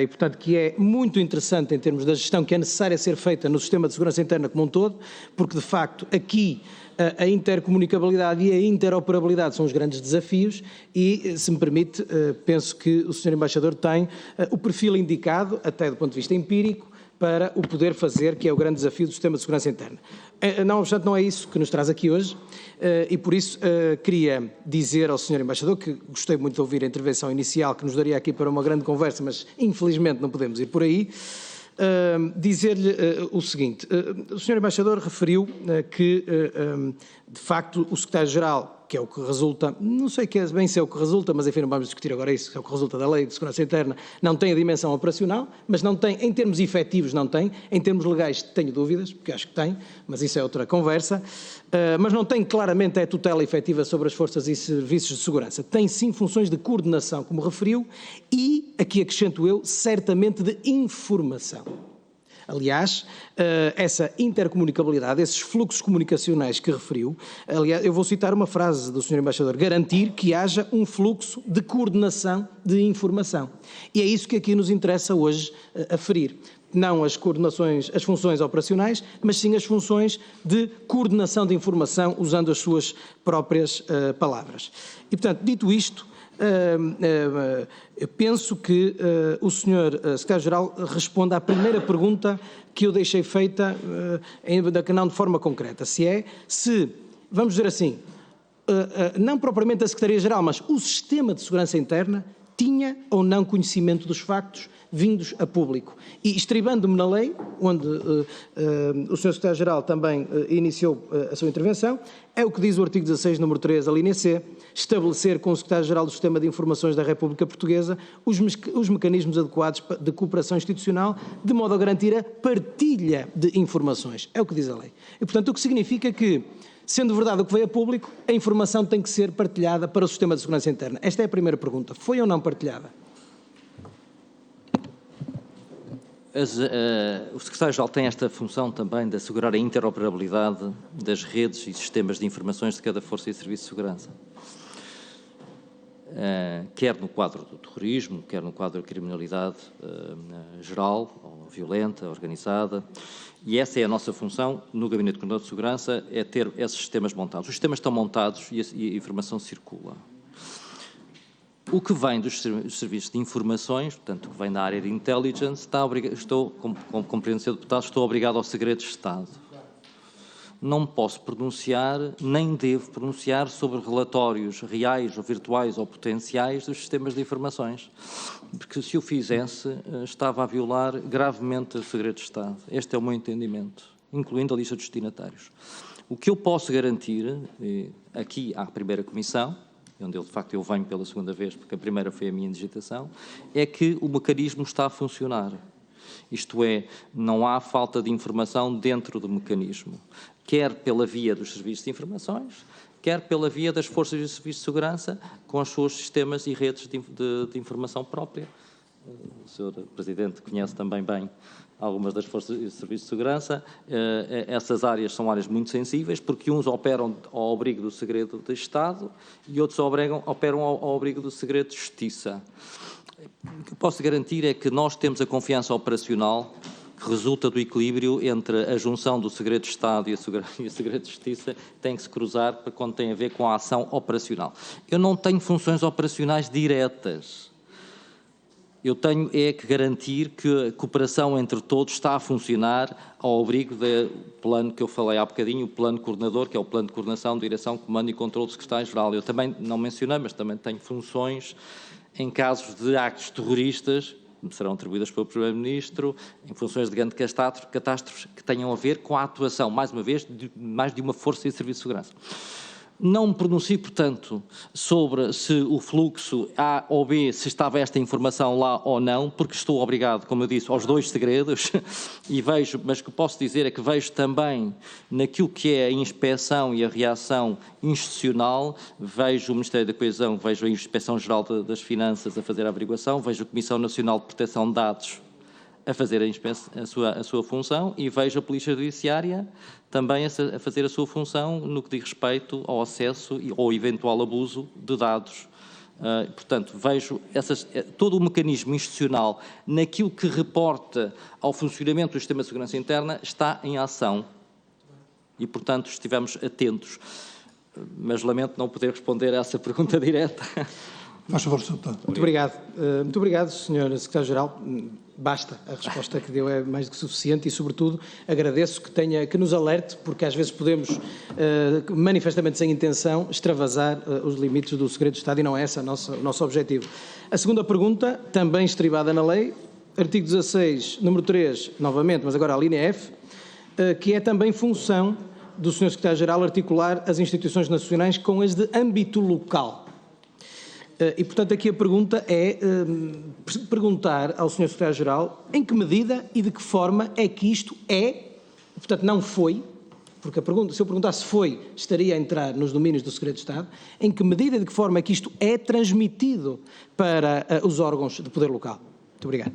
e portanto que é muito interessante em termos da gestão que é necessária ser feita no sistema de segurança interna como um todo, porque de facto aqui a intercomunicabilidade e a interoperabilidade são os grandes desafios e, se me permite, penso que o Sr. Embaixador tem o perfil indicado, até do ponto de vista empírico, para o poder fazer, que é o grande desafio do sistema de segurança interna. Não obstante, não é isso que nos traz aqui hoje e por isso queria dizer ao Sr. Embaixador que gostei muito de ouvir a intervenção inicial que nos daria aqui para uma grande conversa, mas infelizmente não podemos ir por aí. Dizer-lhe o seguinte, o Sr. Embaixador referiu que, de facto, o Secretário-Geral, que é o que resulta, não sei bem se é o que resulta, mas enfim, não vamos discutir agora isso, é o que resulta da Lei de Segurança Interna, não tem a dimensão operacional, mas não tem, em termos efetivos não tem, em termos legais tenho dúvidas, porque acho que tem, mas isso é outra conversa, mas não tem claramente a tutela efetiva sobre as forças e serviços de segurança. Tem sim funções de coordenação, como referiu, e, aqui acrescento eu, certamente de informação. Aliás, essa intercomunicabilidade, esses fluxos comunicacionais que referiu, aliás, eu vou citar uma frase do Sr. Embaixador, garantir que haja um fluxo de coordenação de informação. E é isso que aqui nos interessa hoje aferir. Não as coordenações, as funções operacionais, mas sim as funções de coordenação de informação, usando as suas próprias palavras. E, portanto, dito isto, eu penso que o Sr. Secretário-Geral responde à primeira pergunta que eu deixei feita, não de forma concreta, se, vamos dizer assim, não propriamente a Secretaria-Geral, mas o Sistema de Segurança Interna tinha ou não conhecimento dos factos vindos a público. E estribando-me na lei, onde o Sr. Secretário-Geral também iniciou a sua intervenção, é o que diz o artigo 16, número 3, a linha C, estabelecer com o Secretário-Geral do Sistema de Informações da República Portuguesa os mecanismos adequados de cooperação institucional, de modo a garantir a partilha de informações. É o que diz a lei. E, portanto, o que significa que, sendo verdade o que veio a público, a informação tem que ser partilhada para o Sistema de Segurança Interna. Esta é a primeira pergunta. Foi ou não partilhada? O Secretário-Geral tem esta função também de assegurar a interoperabilidade das redes e sistemas de informações de cada força e serviço de segurança. Quer no quadro do terrorismo, quer no quadro da criminalidade geral, ou violenta, organizada. E essa é a nossa função no Gabinete de Coordenador de Segurança, é ter esses sistemas montados. Os sistemas estão montados e a informação circula. O que vem dos serviços de informações, portanto, o que vem da área de intelligence, como compreendo, Sr. Deputado, estou obrigado ao segredo de Estado. Não me posso pronunciar, nem devo pronunciar sobre relatórios reais ou virtuais ou potenciais dos sistemas de informações, porque se o fizesse, estava a violar gravemente o segredo de Estado. Este é o meu entendimento, incluindo a lista dos destinatários. O que eu posso garantir, aqui à primeira comissão, onde de facto eu venho pela segunda vez, porque a primeira foi a minha indigitação, é que o mecanismo está a funcionar. Isto é, não há falta de informação dentro do mecanismo, quer pela via dos serviços de informações, quer pela via das forças de serviço de segurança, com os seus sistemas e redes de informação própria. O Sr. Presidente conhece também bem algumas das forças de serviço de segurança. Essas áreas são áreas muito sensíveis, porque uns operam ao abrigo do segredo de Estado e outros operam ao abrigo do segredo de Justiça. O que posso garantir é que nós temos a confiança operacional que resulta do equilíbrio entre a junção do segredo de Estado e o segredo de Justiça, tem que se cruzar para quando tem a ver com a ação operacional. Eu não tenho funções operacionais diretas. Eu tenho é que garantir que a cooperação entre todos está a funcionar ao abrigo do plano que eu falei há bocadinho, o plano coordenador, que é o plano de coordenação, direção, comando e controle do Secretário-Geral. Eu também não mencionei, mas também tenho funções em casos de actos terroristas, que serão atribuídas pelo Primeiro-Ministro, em funções de grandes catástrofes que tenham a ver com a atuação, mais uma vez, de mais de uma força de serviço de segurança. Não me pronuncio, portanto, sobre se o fluxo A ou B, se estava esta informação lá ou não, porque estou obrigado, como eu disse, aos dois segredos, e vejo, mas o que posso dizer é que vejo também naquilo que é a inspeção e a reação institucional, vejo o Ministério da Coesão, vejo a Inspeção-Geral das Finanças a fazer a averiguação, vejo a Comissão Nacional de Proteção de Dados a fazer a sua função e vejo a Polícia Judiciária também a fazer a sua função no que diz respeito ao acesso ou eventual abuso de dados. Portanto, vejo todo o mecanismo institucional naquilo que reporta ao funcionamento do Sistema de Segurança Interna está em ação e, portanto, estivemos atentos. Mas lamento não poder responder a essa pergunta direta. Faz favor, Sr. Deputado. Muito obrigado. Muito obrigado, Sr. Secretário-Geral. Basta, a resposta que deu é mais do que suficiente e, sobretudo, agradeço que nos alerte, porque às vezes podemos, manifestamente sem intenção, extravasar os limites do segredo de Estado e não é esse o nosso objetivo. A segunda pergunta, também estribada na lei, artigo 16, número 3, novamente, mas agora a linha F, que é também função do Sr. Secretário-Geral articular as instituições nacionais com as de âmbito local. E, portanto, aqui a pergunta é perguntar ao Sr. Secretário-Geral em que medida e de que forma é que isto portanto, não foi, porque se eu perguntasse foi, estaria a entrar nos domínios do segredo de Estado, em que medida e de que forma é que isto é transmitido para os órgãos de poder local. Muito obrigado.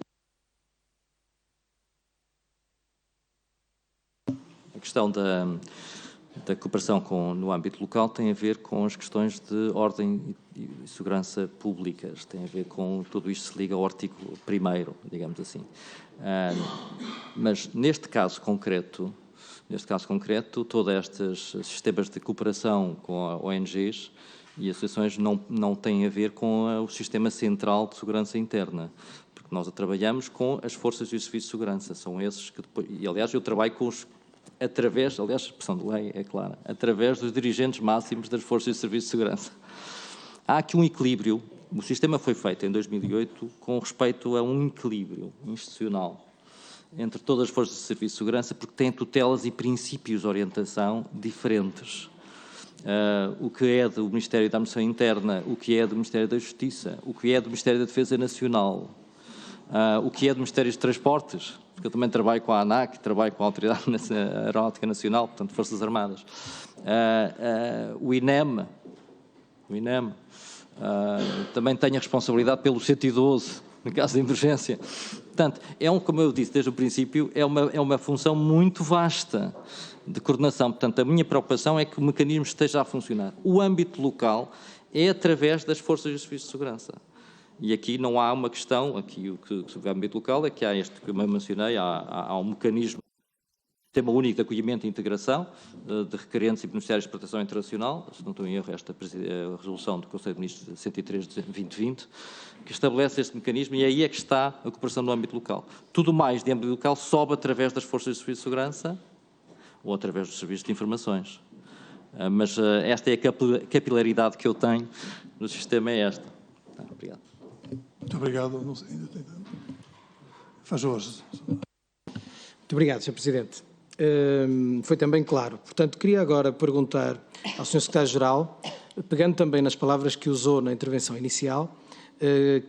A questão da cooperação no âmbito local tem a ver com as questões de ordem e segurança públicas, tem a ver com tudo isto se liga ao artigo 1º, digamos assim. Mas neste caso concreto, todos estes sistemas de cooperação com ONGs e associações não têm a ver com o sistema central de segurança interna, porque nós trabalhamos com as forças e os serviços de segurança, são esses que depois, e aliás eu trabalho com os através, aliás, a expressão de lei é clara, através dos dirigentes máximos das forças de serviço de segurança. Há aqui um equilíbrio O sistema foi feito em 2008 com respeito a um equilíbrio institucional entre todas as forças de serviço de segurança, porque têm tutelas e princípios de orientação diferentes. O que é do Ministério da Administração Interna, o que é do Ministério da Justiça, o que é do Ministério da Defesa Nacional, o que é do Ministério dos Transportes, porque eu também trabalho com a ANAC, trabalho com a Autoridade Aeronáutica Nacional, portanto, Forças Armadas. O INEM, também tem a responsabilidade pelo 112, no caso de emergência. Portanto, como eu disse desde o princípio, é uma função muito vasta de coordenação. Portanto, a minha preocupação é que o mecanismo esteja a funcionar. O âmbito local é através das forças de serviço de segurança. E aqui não há uma questão, aqui o que sobre o âmbito local é que há este que eu mencionei, há um mecanismo, Sistema Único de Acolhimento e Integração de Requerentes e Beneficiários de Proteção Internacional, se não estou em erro, esta a resolução do Conselho de Ministros 103 de 2020, que estabelece este mecanismo e aí é que está a cooperação no âmbito local. Tudo mais de âmbito local sobe através das forças de serviço de segurança ou através dos serviços de informações. Mas esta é a capilaridade que eu tenho no sistema, é esta. Obrigado. Muito obrigado. Não sei, ainda tem... Faz hoje. Muito obrigado, Sr. Presidente. Foi também claro. Portanto, queria agora perguntar ao Sr. Secretário-Geral, pegando também nas palavras que usou na intervenção inicial,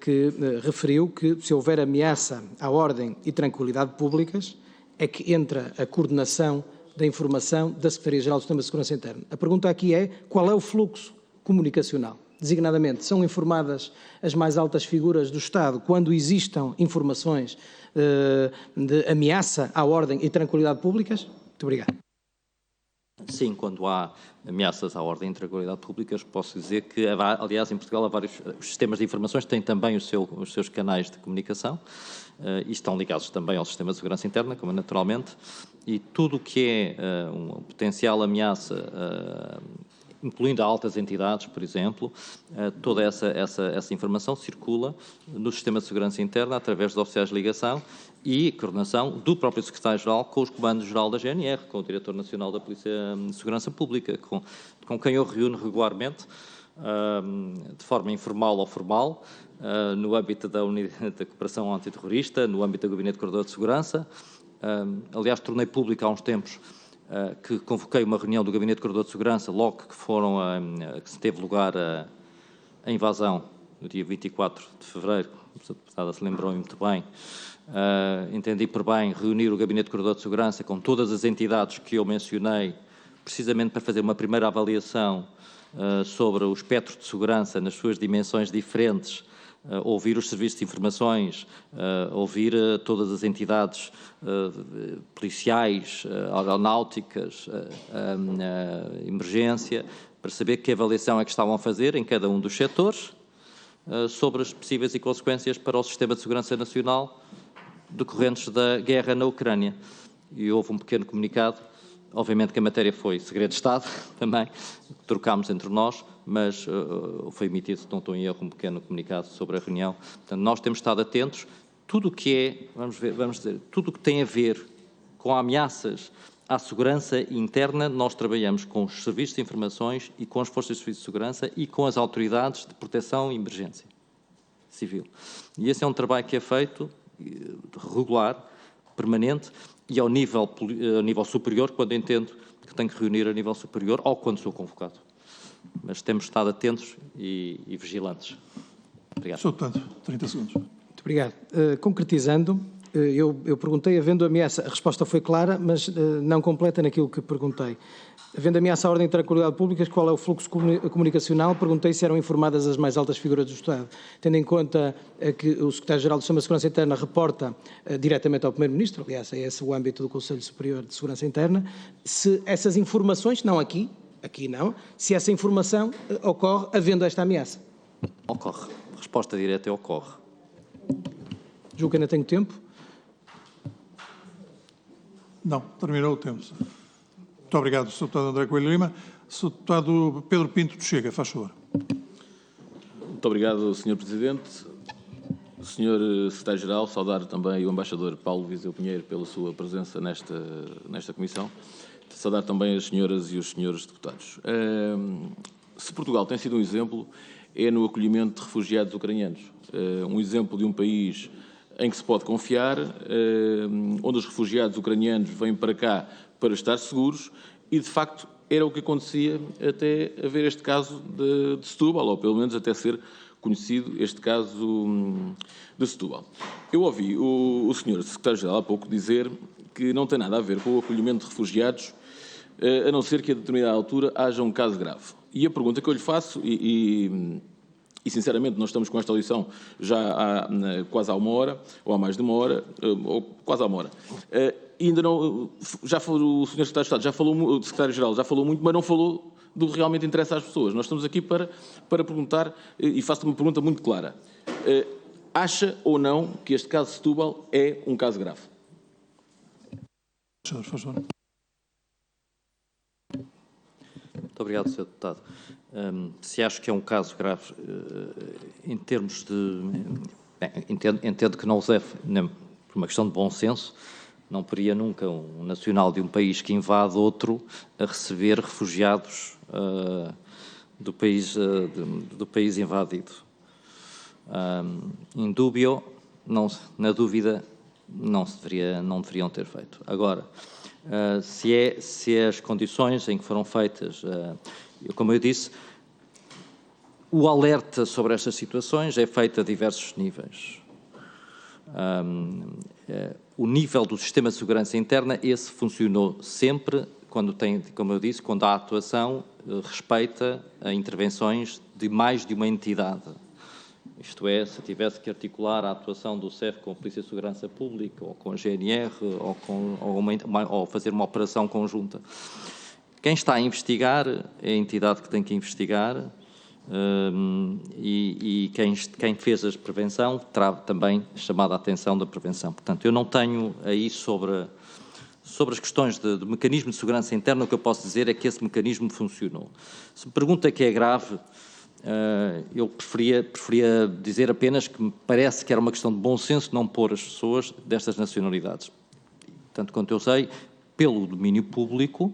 que referiu que se houver ameaça à ordem e tranquilidade públicas, é que entra a coordenação da informação da Secretaria-Geral do Sistema de Segurança Interna. A pergunta aqui é qual é o fluxo comunicacional? Designadamente, são informadas as mais altas figuras do Estado quando existam informações de ameaça à ordem e tranquilidade públicas? Muito obrigado. Sim, quando há ameaças à ordem e tranquilidade públicas, posso dizer que, aliás, em Portugal há vários os sistemas de informações têm também os seus canais de comunicação e estão ligados também ao sistema de segurança interna, como naturalmente, e tudo o que é uma potencial ameaça, incluindo altas entidades, por exemplo, toda essa informação circula no sistema de segurança interna através dos oficiais de ligação e coordenação do próprio Secretário-Geral com os comandos-geral da GNR, com o Diretor Nacional da Polícia de Segurança Pública, com quem eu reúno regularmente, de forma informal ou formal, no âmbito da Unidade de Cooperação Antiterrorista, no âmbito do Gabinete de Coordenador de Segurança. Aliás, tornei público há uns tempos que convoquei uma reunião do Gabinete de Coordenador de Segurança logo que se teve lugar a invasão, no dia 24 de fevereiro, a deputada se lembrou muito bem. Entendi por bem reunir o Gabinete de Coordenador de Segurança com todas as entidades que eu mencionei, precisamente para fazer uma primeira avaliação sobre o espectro de segurança nas suas dimensões diferentes, ouvir os serviços de informações, ouvir todas as entidades policiais, aeronáuticas, emergência, para saber que avaliação é que estavam a fazer em cada um dos setores sobre as possíveis e consequências para o sistema de segurança nacional decorrentes da guerra na Ucrânia. E houve um pequeno comunicado, obviamente que a matéria foi segredo de Estado também, trocámos entre nós, mas foi emitido, se não estou em erro, um pequeno comunicado sobre a reunião. Portanto, nós temos estado atentos, tudo o que é, tudo o que tem a ver com ameaças à segurança interna, nós trabalhamos com os serviços de informações e com as forças de serviço de segurança e com as autoridades de proteção e emergência civil. E esse é um trabalho que é feito regular, permanente, e ao nível superior, quando entendo que tenho que reunir a nível superior ou quando sou convocado. Mas temos estado atentos e vigilantes. Obrigado. Sr. Deputado, 30 segundos. Muito obrigado. Concretizando, eu perguntei, havendo ameaça, a resposta foi clara, mas não completa naquilo que perguntei. Havendo ameaça à ordem e tranquilidade públicas, qual é o fluxo comunicacional? Perguntei se eram informadas as mais altas figuras do Estado. Tendo em conta que o Secretário-Geral do Sistema de Segurança Interna reporta diretamente ao Primeiro-Ministro, aliás, é esse o âmbito do Conselho Superior de Segurança Interna, se essas informações, não aqui não, se essa informação ocorre havendo esta ameaça. Ocorre. A resposta direta é ocorre. Julgo que ainda tenho tempo. Não, terminou o tempo. Muito obrigado, Sr. Deputado André Coelho Lima. Sr. Deputado Pedro Pinto do Chega, faz favor. Muito obrigado, Sr. Presidente. Sr. Secretário-Geral, saudar também o Embaixador Paulo Viseu Pinheiro pela sua presença nesta comissão. Saudar também as senhoras e os senhores deputados. Se Portugal tem sido um exemplo, é no acolhimento de refugiados ucranianos. Um exemplo de um país em que se pode confiar, onde os refugiados ucranianos vêm para cá para estar seguros e, de facto, era o que acontecia até haver este caso de Setúbal, ou pelo menos até ser conhecido este caso de Setúbal. Eu ouvi o Sr. Secretário-Geral há pouco dizer que não tem nada a ver com o acolhimento de refugiados, a não ser que a determinada altura haja um caso grave. E a pergunta que eu lhe faço, e sinceramente nós estamos com esta audição já há quase há uma hora, ou há mais de uma hora, ou quase há uma hora, ainda não, já falou, o Sr. Secretário de Estado já falou, o Secretário-Geral já falou muito, mas não falou do que realmente interessa às pessoas. Nós estamos aqui para perguntar, e faço-te uma pergunta muito clara. Acha ou não que este caso de Setúbal é um caso grave? Senhor, por favor. Muito obrigado, Sr. Deputado. Se acho que é um caso grave, em termos de... Bem, entendo que não o deve, por uma questão de bom senso, não poderia nunca um nacional de um país que invade outro a receber refugiados do país invadido. Em dúbio, na dúvida, não deveriam ter feito. Agora, se as condições em que foram feitas, como eu disse, o alerta sobre estas situações é feito a diversos níveis. O nível do sistema de segurança interna, esse funcionou sempre, quando tem, como eu disse, quando a atuação respeita a intervenções de mais de uma entidade. Isto é, se tivesse que articular a atuação do CEF com a Polícia de Segurança Pública, ou com a GNR, ou fazer uma operação conjunta. Quem está a investigar é a entidade que tem que investigar, e quem fez a prevenção terá também chamado a atenção da prevenção. Portanto, eu não tenho aí sobre as questões de mecanismo de segurança interna, o que eu posso dizer é que esse mecanismo funcionou. Se me pergunta que é grave, eu preferia dizer apenas que me parece que era uma questão de bom senso não pôr as pessoas destas nacionalidades. Tanto quanto eu sei, pelo domínio público,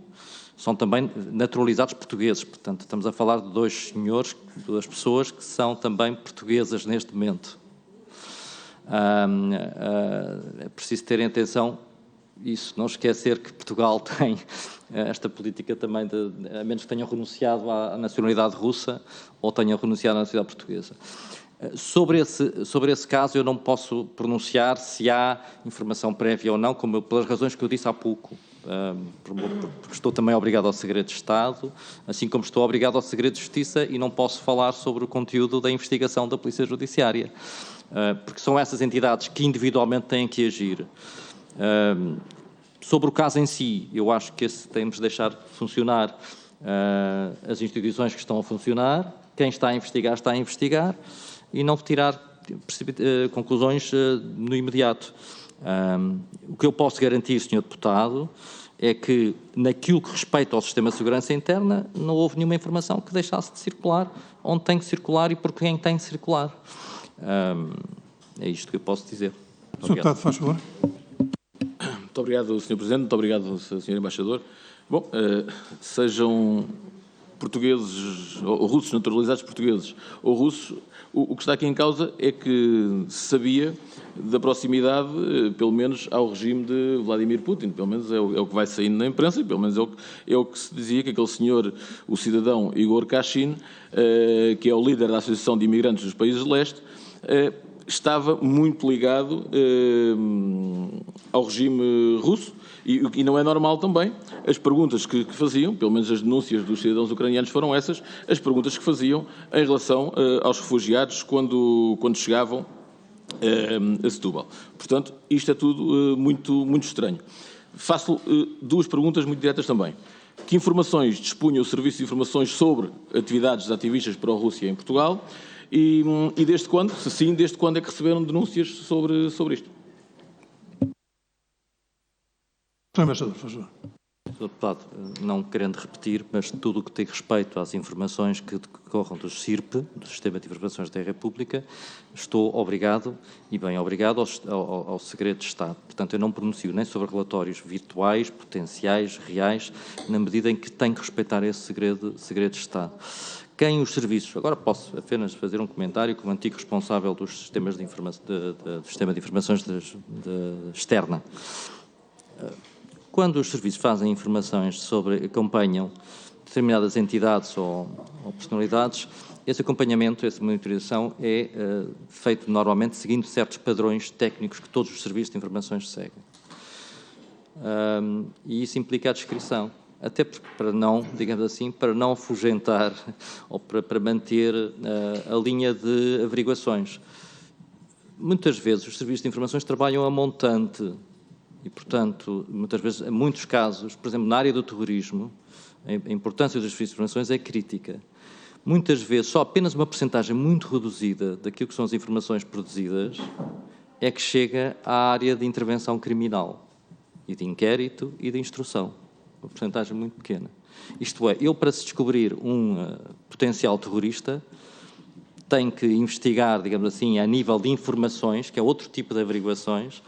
são também naturalizados portugueses. Portanto, estamos a falar de duas pessoas que são também portuguesas neste momento. É preciso terem atenção isso, não esquecer que Portugal tem esta política também, a menos que tenham renunciado à nacionalidade russa ou tenham renunciado à nacionalidade portuguesa. Sobre esse caso, eu não posso pronunciar se há informação prévia ou não, pelas razões que eu disse há pouco. Porque estou também obrigado ao segredo de Estado, assim como estou obrigado ao segredo de Justiça e não posso falar sobre o conteúdo da investigação da Polícia Judiciária, porque são essas entidades que individualmente têm que agir. Sobre o caso em si, eu acho que temos de deixar funcionar as instituições que estão a funcionar, quem está a investigar e não tirar conclusões no imediato. O que eu posso garantir, Sr. Deputado, é que naquilo que respeita ao sistema de segurança interna não houve nenhuma informação que deixasse de circular onde tem que circular e por quem tem de circular. É isto que eu posso dizer. Sr. Deputado, faz favor. Muito obrigado, Sr. Presidente. Muito obrigado, Sr. Embaixador. Bom, sejam portugueses ou russos naturalizados portugueses ou russos, o que está aqui em causa é que se sabia da proximidade, pelo menos, ao regime de Vladimir Putin. Pelo menos é o que vai saindo na imprensa e pelo menos é o que se dizia, que aquele senhor, o cidadão Igor Kashin, que é o líder da Associação de Imigrantes dos Países de Leste, estava muito ligado ao regime russo e não é normal também as perguntas que faziam, pelo menos as denúncias dos cidadãos ucranianos foram essas, as perguntas que faziam em relação aos refugiados quando chegavam a Setúbal. Portanto, isto é tudo muito estranho. Faço duas perguntas muito diretas também. Que informações dispunha o Serviço de Informações sobre atividades de ativistas pró-Rússia em Portugal? E desde quando, se sim, desde quando é que receberam denúncias sobre isto? Sr. Embaixador, por favor. Sr. Deputado, não querendo repetir, mas tudo o que tem respeito às informações que decorram do SIRP, do Sistema de Informações da República, estou obrigado, e bem obrigado, ao segredo de Estado. Portanto, eu não pronuncio nem sobre relatórios virtuais, potenciais, reais, na medida em que tenho que respeitar esse segredo de Estado. quem os serviços... Agora posso apenas fazer um comentário como antigo responsável dos sistemas de do sistema de informações externa. Quando os serviços fazem informações acompanham determinadas entidades ou personalidades, esse acompanhamento, essa monitorização é feito normalmente seguindo certos padrões técnicos que todos os serviços de informações seguem. E isso implica a descrição, até para não, digamos assim, para não afugentar ou para manter a linha de averiguações. Muitas vezes os serviços de informações trabalham a montante e, portanto, muitas vezes, em muitos casos, por exemplo, na área do terrorismo, a importância dos serviços de informações é crítica. Muitas vezes, só apenas uma percentagem muito reduzida daquilo que são as informações produzidas é que chega à área de intervenção criminal e de inquérito e de instrução. Uma percentagem muito pequena. Isto é, para se descobrir um potencial terrorista, tem que investigar, digamos assim, a nível de informações, que é outro tipo de averiguações,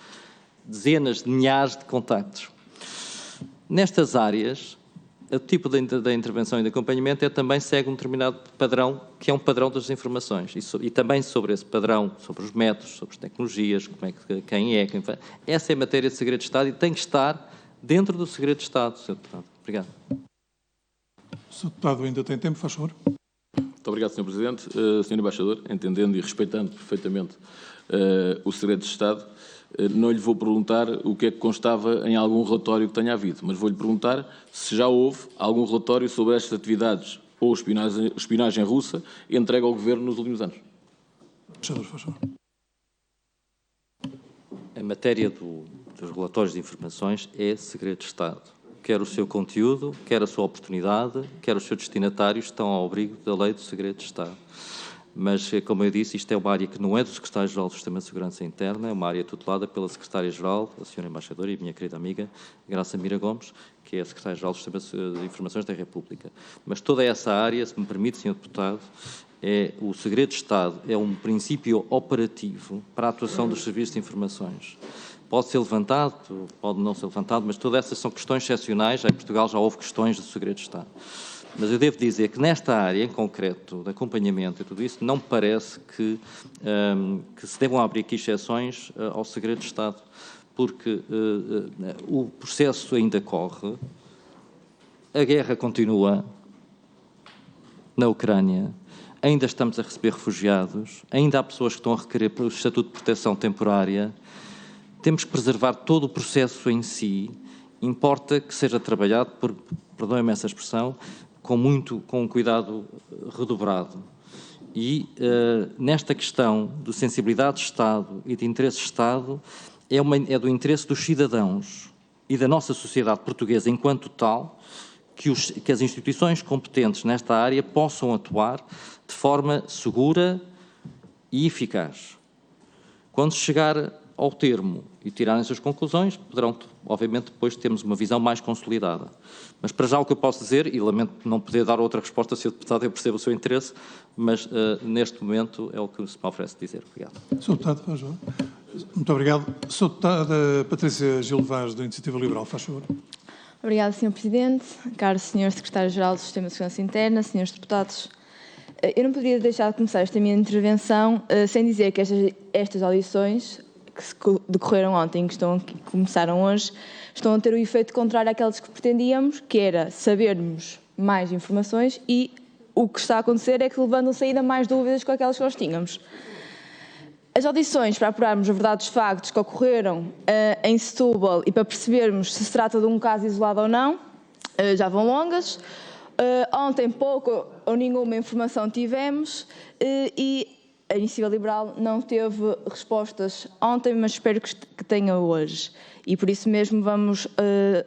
dezenas de milhares de contactos. Nestas áreas, o tipo da intervenção e de acompanhamento também segue um determinado padrão, que é um padrão das informações. E também sobre esse padrão, sobre os métodos, sobre as tecnologias, quem faz. Essa é a matéria de segredo de Estado e tem que estar dentro do segredo de Estado, Sr. Deputado. Obrigado. O Sr. Deputado ainda tem tempo, faz favor. Muito obrigado, Sr. Presidente. Sr. Embaixador, entendendo e respeitando perfeitamente o segredo de Estado, não lhe vou perguntar o que é que constava em algum relatório que tenha havido, mas vou-lhe perguntar se já houve algum relatório sobre estas atividades ou espionagem russa entregue ao Governo nos últimos anos. Embaixador, faz favor. A matéria dos relatórios de informações é segredo de Estado. Quer o seu conteúdo, quer a sua oportunidade, quer os seus destinatários estão ao abrigo da lei do segredo de Estado. Mas, como eu disse, isto é uma área que não é do Secretário-Geral do Sistema de Segurança Interna, é uma área tutelada pela Secretária-Geral, a Sra. Embaixadora e minha querida amiga Graça Mira Gomes, que é a Secretária-Geral do Sistema de Informações da República. Mas toda essa área, se me permite, Sr. Deputado, o segredo de Estado é um princípio operativo para a atuação dos serviços de informações. Pode ser levantado, pode não ser levantado, mas todas essas são questões excepcionais. Em Portugal já houve questões de segredo de Estado. Mas eu devo dizer que nesta área, em concreto, de acompanhamento e tudo isso, não me parece que se devam abrir aqui exceções ao segredo de Estado, porque o processo ainda corre, a guerra continua na Ucrânia, ainda estamos a receber refugiados, ainda há pessoas que estão a requerer o estatuto de proteção temporária. Temos que preservar todo o processo em si, importa que seja trabalhado, perdoem-me essa expressão, com um cuidado redobrado. E nesta questão de sensibilidade de Estado e de interesse de Estado, é do interesse dos cidadãos e da nossa sociedade portuguesa enquanto tal, que as instituições competentes nesta área possam atuar de forma segura e eficaz. Quando chegar ao termo e tirarem as suas conclusões, poderão, obviamente, depois termos uma visão mais consolidada. Mas, para já, o que eu posso dizer, e lamento não poder dar outra resposta, Sr. Deputado, eu percebo o seu interesse, mas, neste momento, é o que se me oferece dizer. Obrigado. Sr. Deputado, faz favor. Muito obrigado. Sr. Deputada Patrícia Gil Vaz, da Iniciativa Liberal, faz favor. Obrigada, Sr. Presidente, caro Sr. Secretário-Geral do Sistema de Segurança Interna, Srs. Deputados. Eu não poderia deixar de começar esta minha intervenção sem dizer que estas audições que decorreram ontem e que começaram hoje, estão a ter o efeito contrário àquelas que pretendíamos, que era sabermos mais informações, e o que está a acontecer é que levantam-se ainda mais dúvidas com aquelas que nós tínhamos. As audições, para apurarmos a verdade dos factos que ocorreram em Setúbal e para percebermos se trata de um caso isolado ou não, já vão longas. Ontem pouco ou nenhuma informação tivemos e a Iniciativa Liberal não teve respostas ontem, mas espero que tenha hoje. E por isso mesmo vamos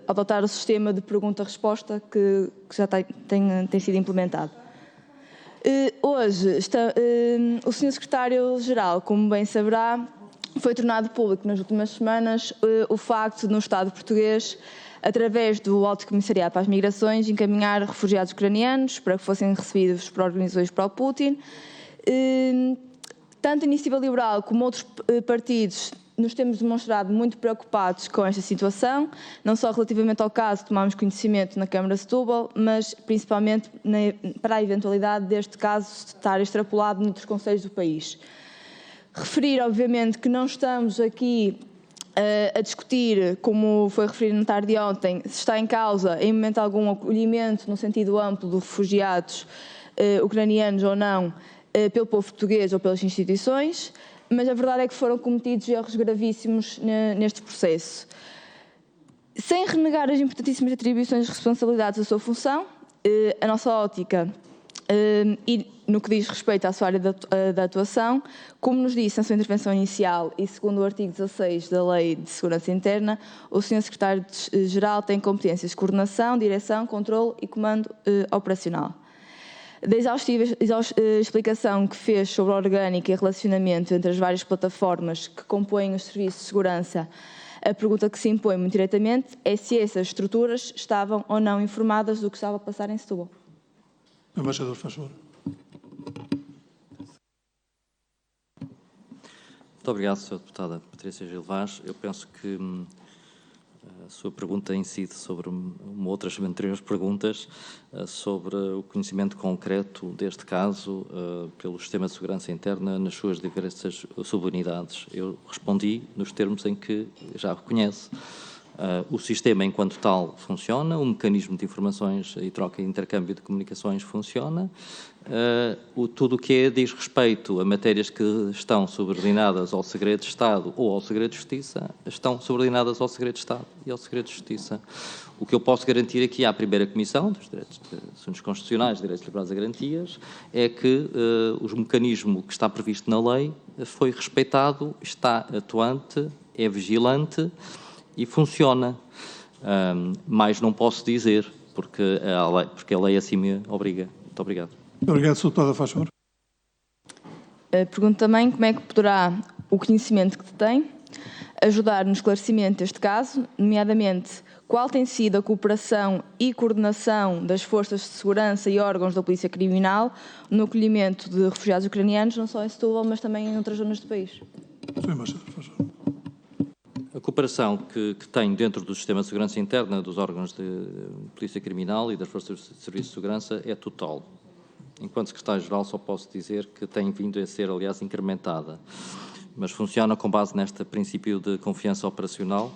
adotar o sistema de pergunta-resposta que já tem sido implementado. Hoje, o Sr. Secretário-Geral, como bem saberá, foi tornado público nas últimas semanas o facto de, no Estado português, através do Alto Comissariado para as Migrações, encaminhar refugiados ucranianos para que fossem recebidos por organizações pró-Putin. Tanto a Iniciativa Liberal como outros partidos nos temos demonstrado muito preocupados com esta situação, não só relativamente ao caso que tomámos conhecimento na Câmara de Setúbal, mas principalmente para a eventualidade deste caso estar extrapolado noutros concelhos do país. Referir, obviamente, que não estamos aqui a discutir, como foi referido na tarde de ontem, se está em causa, em momento algum, o acolhimento no sentido amplo de refugiados ucranianos ou não, pelo povo português ou pelas instituições, mas a verdade é que foram cometidos erros gravíssimos neste processo. Sem renegar as importantíssimas atribuições e responsabilidades da sua função, a nossa ótica, e no que diz respeito à sua área da atuação, como nos disse na sua intervenção inicial e segundo o artigo 16 da Lei de Segurança Interna, o Sr. Secretário-Geral tem competências de coordenação, direção, controle e comando operacional. Da exaustiva explicação que fez sobre a orgânica e relacionamento entre as várias plataformas que compõem os serviços de segurança, a pergunta que se impõe muito diretamente é se essas estruturas estavam ou não informadas do que estava a passar em Setúbal. Embaixador, faz favor. Muito obrigado, Sra. Deputada Patrícia Gil Vaz. Eu penso que a sua pergunta incide sobre outras anteriores perguntas sobre o conhecimento concreto deste caso pelo Sistema de Segurança Interna nas suas diversas subunidades. Eu respondi nos termos em que já reconhece. O sistema, enquanto tal, funciona, o mecanismo de informações e troca e intercâmbio de comunicações funciona, tudo o que diz respeito a matérias que estão subordinadas ao segredo de Estado ou ao segredo de Justiça, estão subordinadas ao segredo de Estado e ao segredo de Justiça. O que eu posso garantir aqui à primeira Comissão dos Direitos de Assuntos Constitucionais, Direitos Liberais e Garantias, é que o mecanismo que está previsto na lei foi respeitado, está atuante, é vigilante e funciona, mas não posso dizer, porque a lei assim me obriga. Muito obrigado. Muito obrigado, Sra. Deputada, faz favor. Pergunto também como é que poderá o conhecimento que detém ajudar no esclarecimento deste caso, nomeadamente qual tem sido a cooperação e coordenação das forças de segurança e órgãos da Polícia Criminal no acolhimento de refugiados ucranianos, não só em Setúbal, mas também em outras zonas do país. Sr. Embaixador, faz favor. A cooperação que tem dentro do Sistema de Segurança Interna, dos órgãos de Polícia Criminal e das Forças de Serviço de Segurança é total. Enquanto Secretário-Geral só posso dizer que tem vindo a ser, aliás, incrementada. Mas funciona com base neste princípio de confiança operacional,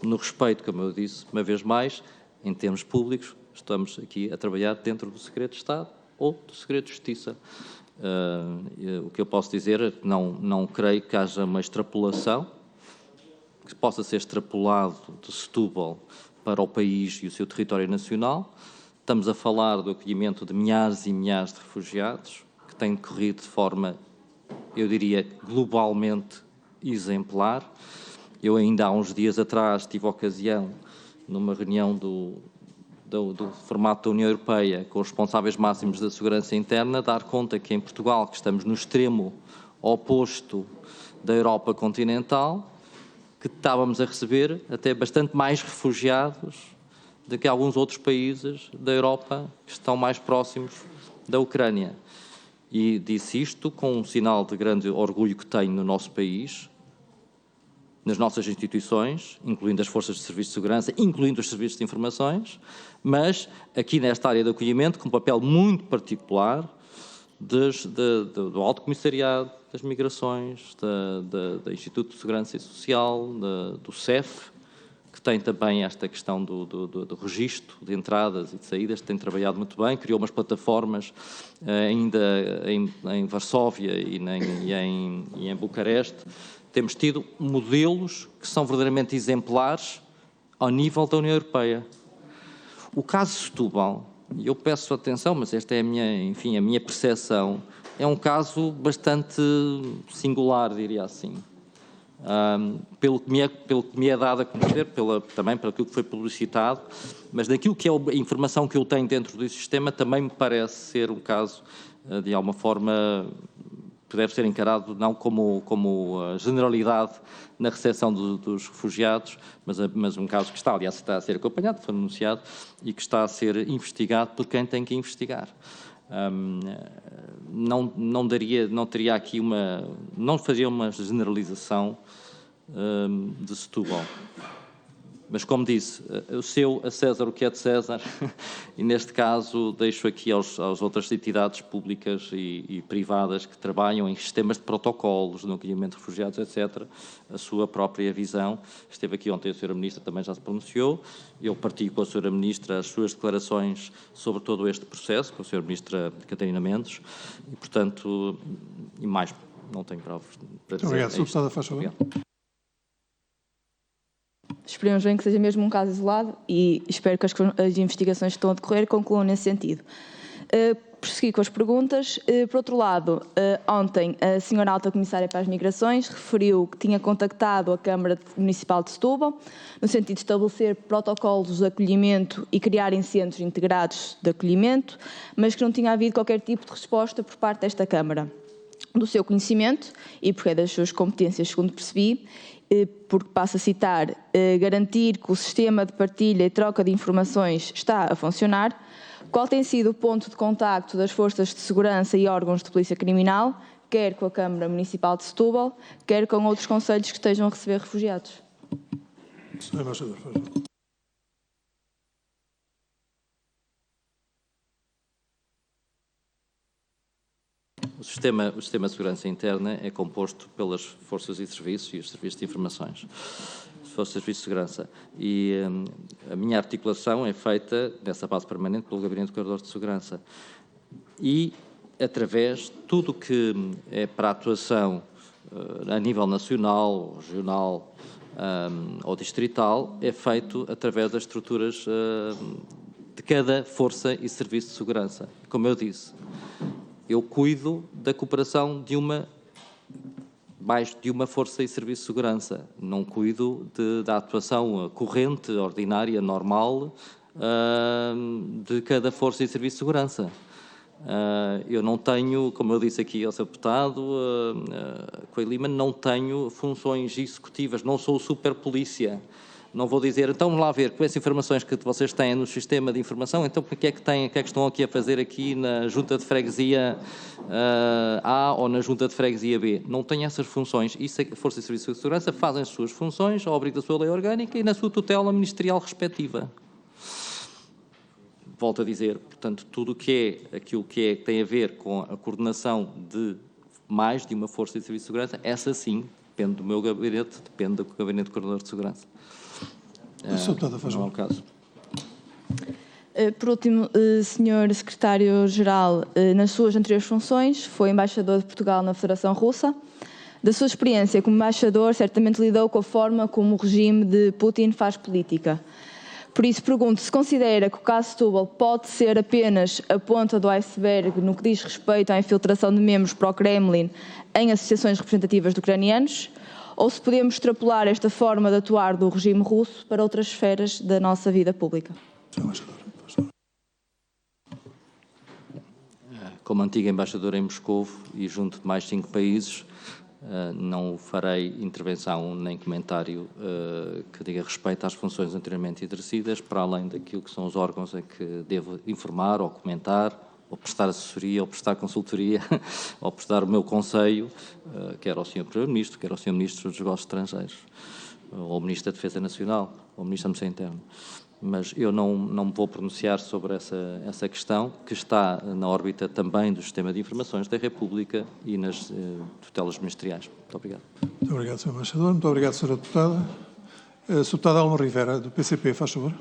no respeito, como eu disse, uma vez mais, em termos públicos, estamos aqui a trabalhar dentro do segredo de Estado ou do segredo de Justiça. O que eu posso dizer é que não creio que haja uma extrapolação que possa ser extrapolado de Setúbal para o país e o seu território nacional. Estamos a falar do acolhimento de milhares e milhares de refugiados, que tem decorrido de forma, eu diria, globalmente exemplar. Eu ainda há uns dias atrás tive a ocasião, numa reunião do formato da União Europeia, com os responsáveis máximos da segurança interna, dar conta que em Portugal, que estamos no extremo oposto da Europa continental, que estávamos a receber até bastante mais refugiados do que alguns outros países da Europa que estão mais próximos da Ucrânia. E disse isto com um sinal de grande orgulho que tenho no nosso país, nas nossas instituições, incluindo as forças de serviço de segurança, incluindo os serviços de informações, mas aqui nesta área de acolhimento, com um papel muito particular do Alto Comissariado das Migrações, do Instituto de Segurança Social, do CEF, que tem também esta questão do registro de entradas e de saídas, tem trabalhado muito bem, criou umas plataformas ainda em Varsóvia e em Bucareste. Temos tido modelos que são verdadeiramente exemplares ao nível da União Europeia. O caso de Setúbal, e eu peço atenção, mas esta é a minha percepção, é um caso bastante singular, diria assim. Pelo que me é dado a conhecer, também pelo que foi publicitado, mas daquilo que é a informação que eu tenho dentro do sistema, também me parece ser um caso, de alguma forma, que deve ser encarado não como a generalidade na recepção dos refugiados, mas um caso que está a ser acompanhado, foi anunciado, e que está a ser investigado por quem tem que investigar. Não faria uma generalização de Setúbal. Mas, como disse, o seu a César o que é de César, e neste caso deixo aqui às outras entidades públicas e privadas que trabalham em sistemas de protocolos, no acolhimento de refugiados, etc., a sua própria visão. Esteve aqui ontem a Sra. Ministra, também já se pronunciou. Eu partilho com a Sra. Ministra as suas declarações sobre todo este processo, com a Sra. Ministra Catarina Mendes, e, portanto, e mais, não tenho para dizer. Obrigado. Sr. Deputada, faz favor. Obrigado. Esperemos bem que seja mesmo um caso isolado e espero que as investigações que estão a decorrer concluam nesse sentido. Prossegui com as perguntas. Por outro lado, ontem a Sra. Alta Comissária para as Migrações referiu que tinha contactado a Câmara Municipal de Setúbal no sentido de estabelecer protocolos de acolhimento e criarem centros integrados de acolhimento, mas que não tinha havido qualquer tipo de resposta por parte desta Câmara. Do seu conhecimento e porque é das suas competências, segundo percebi, porque passo a citar, garantir que o sistema de partilha e troca de informações está a funcionar. Qual tem sido o ponto de contacto das forças de segurança e órgãos de polícia criminal, quer com a Câmara Municipal de Setúbal, quer com outros concelhos que estejam a receber refugiados? Sr. Embaixador, faz favor. O sistema de segurança interna é composto pelas forças e serviços e os serviços de informações, forças e serviços de segurança. E a minha articulação é feita nessa base permanente pelo Gabinete de Corredores de Segurança. E através de tudo o que é para a atuação a nível nacional, regional ou distrital, é feito através das estruturas de cada força e serviço de segurança. Como eu disse, eu cuido da cooperação mais de uma força e serviço de segurança. Não cuido da atuação corrente, ordinária, normal de cada força e serviço de segurança. Eu não tenho, como eu disse aqui ao Sr. Deputado Coelho Lima, não tenho funções executivas, não sou superpolícia. Não vou dizer, então vamos lá ver, com essas informações que vocês têm no sistema de informação, então o que é que estão aqui a fazer aqui na Junta de Freguesia A ou na Junta de Freguesia B? Não tenho essas funções. Isso, a Força e Serviço de Segurança fazem as suas funções ao abrigo da sua lei orgânica e na sua tutela ministerial respectiva. Volto a dizer, portanto, tudo o que é aquilo que tem a ver com a coordenação de mais de uma Força e Serviço de Segurança, essa sim, depende do meu gabinete, depende do Gabinete de Coordenador de Segurança. Não é o caso. Por último, Sr. Secretário-Geral, nas suas anteriores funções, foi embaixador de Portugal na Federação Russa. Da sua experiência como embaixador, certamente lidou com a forma como o regime de Putin faz política. Por isso, pergunto se considera que o caso Setúbal pode ser apenas a ponta do iceberg no que diz respeito à infiltração de membros para o Kremlin em associações representativas de ucranianos, ou se podemos extrapolar esta forma de atuar do regime russo para outras esferas da nossa vida pública. Como antigo embaixador em Moscovo e junto de mais 5 países, não farei intervenção nem comentário que diga respeito às funções anteriormente exercidas, para além daquilo que são os órgãos a que devo informar ou comentar, ou prestar assessoria, ou prestar consultoria, ou prestar o meu conselho, quer ao Sr. Primeiro-Ministro, quer ao Sr. Ministro dos Negócios Estrangeiros, ou ao Ministro da Defesa Nacional, ou ao Ministro da Administração Interna. Mas eu não me vou pronunciar sobre essa questão, que está na órbita também do Sistema de Informações da República e nas tutelas ministeriais. Muito obrigado. Muito obrigado, Sr. Embaixador. Muito obrigado, Sra. Deputada. Sra. Deputada Alma Rivera, do PCP, faz favor.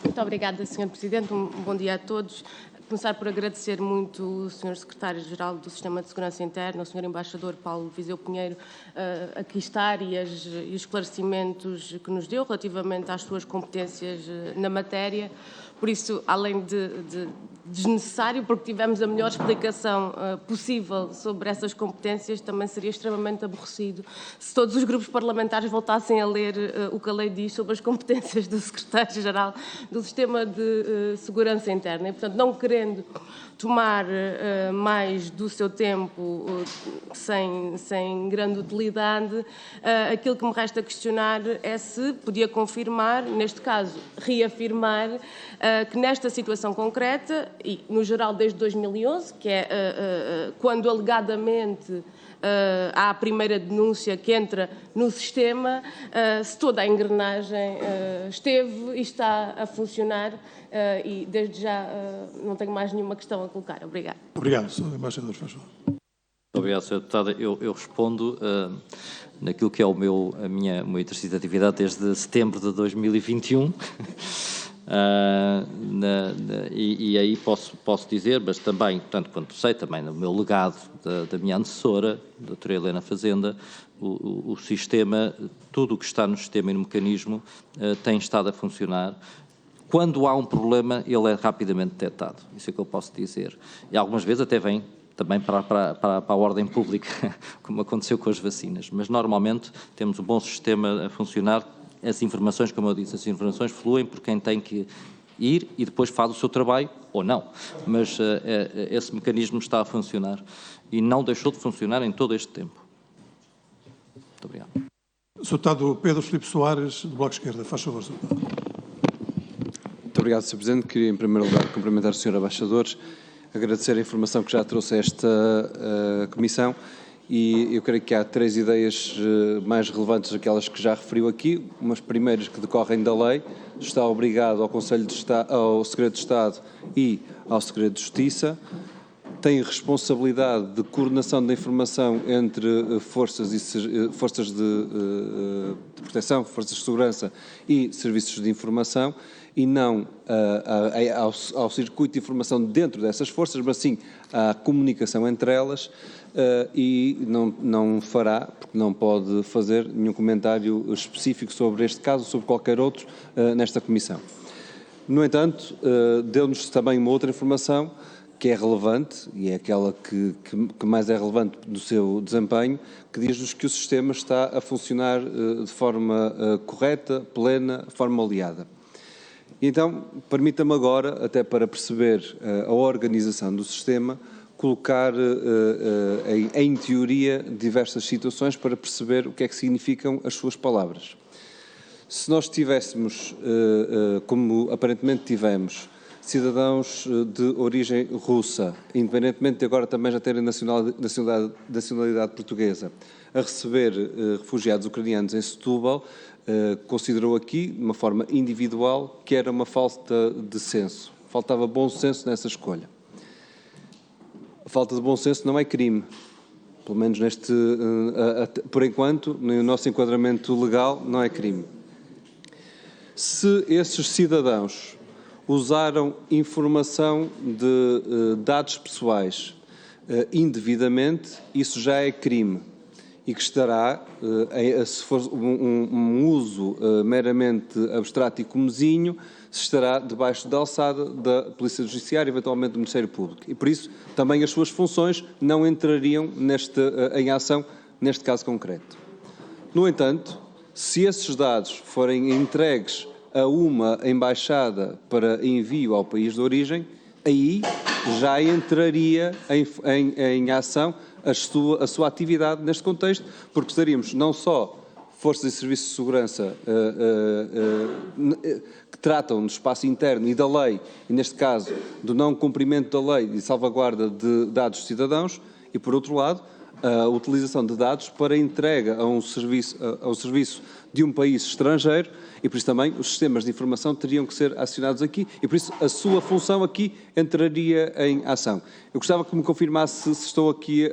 Muito obrigada, Sr. Presidente. Um bom dia a todos. Começar por agradecer muito o Sr. Secretário-Geral do Sistema de Segurança Interna, o Sr. Embaixador Paulo Viseu Pinheiro, aqui estar e os esclarecimentos que nos deu relativamente às suas competências na matéria. Por isso, além de desnecessário, porque tivemos a melhor explicação possível sobre essas competências, também seria extremamente aborrecido se todos os grupos parlamentares voltassem a ler o que a lei diz sobre as competências do Secretário-Geral do Sistema de Segurança Interna. E, portanto, não querendo tomar mais do seu tempo sem grande utilidade, aquilo que me resta questionar é se podia confirmar, neste caso reafirmar, que nesta situação concreta e no geral desde 2011, que é quando alegadamente há a primeira denúncia que entra no sistema, se toda a engrenagem esteve e está a funcionar, e desde já não tenho mais nenhuma questão a colocar. Obrigada. Obrigado, Sr. Embaixador, faz favor. Muito obrigado, Sra. Deputada. Eu respondo naquilo que é o meu exercício de atividade desde setembro de 2021. E aí posso dizer, mas também, tanto quanto sei, também no meu legado da minha antecessora, a doutora Helena Fazenda, o sistema, tudo o que está no sistema e no mecanismo tem estado a funcionar. Quando há um problema, ele é rapidamente detectado, isso é que eu posso dizer. E algumas vezes até vem também para a ordem pública, como aconteceu com as vacinas, mas normalmente temos um bom sistema a funcionar. As informações, como eu disse, as informações fluem por quem tem que ir e depois faz o seu trabalho, ou não. Mas esse mecanismo está a funcionar e não deixou de funcionar em todo este tempo. Muito obrigado. Sr. Deputado Pedro Filipe Soares, do Bloco de Esquerda. Faz favor, Sr. Deputado. Muito obrigado, Sr. Presidente. Queria, em primeiro lugar, cumprimentar o Sr. Embaixador, agradecer a informação que já trouxe a esta Comissão. E eu creio que há 3 ideias mais relevantes daquelas que já referiu aqui. Umas primeiras que decorrem da lei, está obrigado ao Conselho de Estado, ao Segredo de Estado e ao Segredo de Justiça, tem responsabilidade de coordenação da informação entre forças de proteção, forças de segurança e serviços de informação, e não ao circuito de informação dentro dessas forças, mas sim à comunicação entre elas, e não fará, porque não pode fazer nenhum comentário específico sobre este caso, sobre qualquer outro, nesta Comissão. No entanto, deu-nos também uma outra informação que é relevante, e é aquela que mais é relevante do seu desempenho, que diz-nos que o sistema está a funcionar de forma correta, plena, de forma aliada. Então, permita-me agora, até para perceber a organização do sistema, colocar em teoria diversas situações para perceber o que é que significam as suas palavras. Se nós tivéssemos, como aparentemente tivemos, cidadãos de origem russa, independentemente de agora também já terem nacionalidade portuguesa, a receber refugiados ucranianos em Setúbal, considerou aqui, de uma forma individual, que era uma falta de senso. Faltava bom senso nessa escolha. A falta de bom senso não é crime. Pelo menos por enquanto, no nosso enquadramento legal, não é crime. Se esses cidadãos usaram informação de dados pessoais indevidamente, isso já é crime. E que estará, se for um uso meramente abstrato e comezinho, se estará debaixo da alçada da Polícia Judiciária, eventualmente do Ministério Público. E por isso também as suas funções não entrariam em ação neste caso concreto. No entanto, se esses dados forem entregues a uma embaixada para envio ao país de origem, aí já entraria em ação a sua atividade neste contexto, porque estaríamos não só forças e serviços de segurança que tratam do espaço interno e da lei, e neste caso do não cumprimento da lei e salvaguarda de dados de cidadãos, e por outro lado a utilização de dados para entrega ao serviço de um país estrangeiro, e por isso também os sistemas de informação teriam que ser acionados aqui, e por isso a sua função aqui entraria em ação. Eu gostava que me confirmasse se estou aqui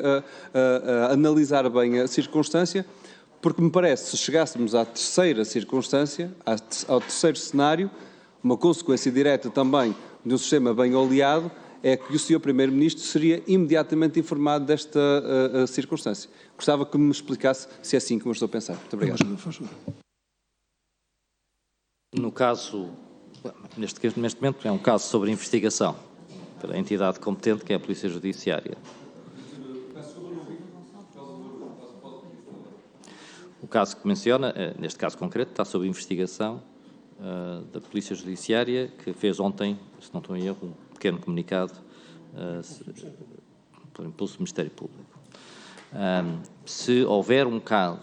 a analisar bem a circunstância, porque me parece, se chegássemos à terceira circunstância, ao terceiro cenário, uma consequência direta também de um sistema bem oleado, é que o Sr. Primeiro-Ministro seria imediatamente informado desta circunstância. Gostava que me explicasse se é assim como eu estou a pensar. Muito obrigado. No caso, neste momento é um caso sobre investigação para a entidade competente, que é a Polícia Judiciária. O caso que menciona, neste caso concreto, está sob investigação da Polícia Judiciária, que fez ontem, se não estou em erro, um pequeno comunicado por impulso do Ministério Público. Se houver um caso,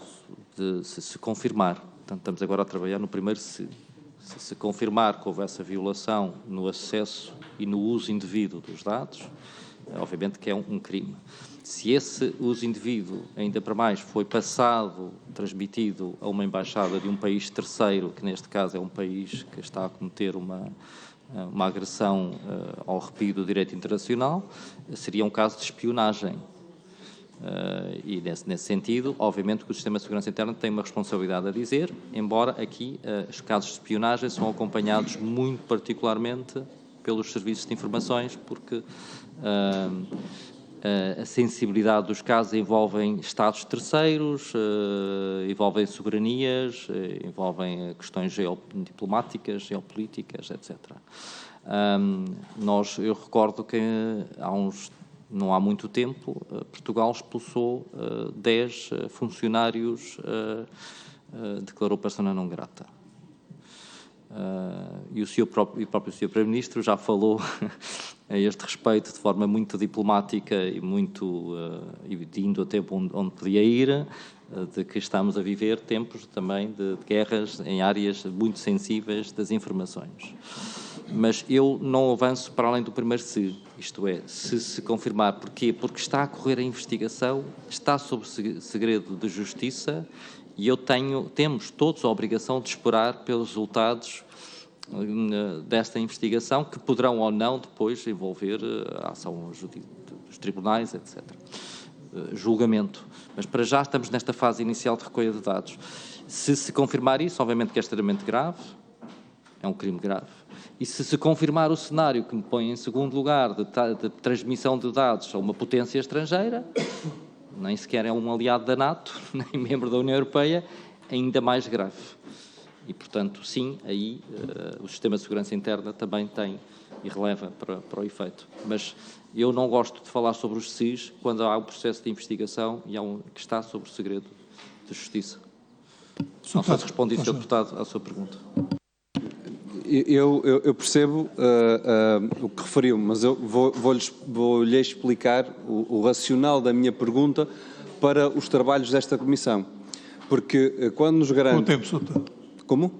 se confirmar, portanto, estamos agora a trabalhar no primeiro se confirmar que houve essa violação no acesso e no uso indevido dos dados, obviamente que é um crime. Se esse uso indevido, ainda para mais, foi passado, transmitido a uma embaixada de um país terceiro, que neste caso é um país que está a cometer uma agressão ao arrepio do direito internacional, seria um caso de espionagem. E nesse sentido, obviamente que o Sistema de Segurança Interna tem uma responsabilidade a dizer, embora aqui os casos de espionagem são acompanhados muito particularmente pelos serviços de informações, porque a sensibilidade dos casos envolvem Estados terceiros, envolvem soberanias, envolvem questões diplomáticas, geopolíticas, etc. Eu recordo que não há muito tempo, Portugal expulsou 10 funcionários, declarou persona não grata. E o próprio Sr. Primeiro-Ministro já falou a este respeito de forma muito diplomática e indo até onde podia ir, de que estamos a viver tempos também de guerras em áreas muito sensíveis das informações. Mas eu não avanço para além do primeiro se, isto é, se confirmar. Porquê? Porque está a correr a investigação, está sob segredo de justiça e temos todos a obrigação de esperar pelos resultados desta investigação, que poderão ou não depois envolver a ação dos tribunais, etc. Julgamento. Mas para já estamos nesta fase inicial de recolha de dados. Se confirmar isso, obviamente que é extremamente grave, é um crime grave. E se confirmar o cenário que me põe em segundo lugar de transmissão de dados a uma potência estrangeira, nem sequer é um aliado da NATO, nem membro da União Europeia, ainda mais grave. E, portanto, sim, aí o Sistema de Segurança Interna também tem e releva para o efeito. Mas eu não gosto de falar sobre os SIS quando há um processo de investigação e que está sob segredo de justiça. Não sei se respondi, Sr. Deputado, à sua pergunta. Eu percebo o que referiu, mas eu vou-lhe explicar o racional da minha pergunta para os trabalhos desta Comissão. Porque quando nos garante... Com o tempo, Sr. Deputado. Como?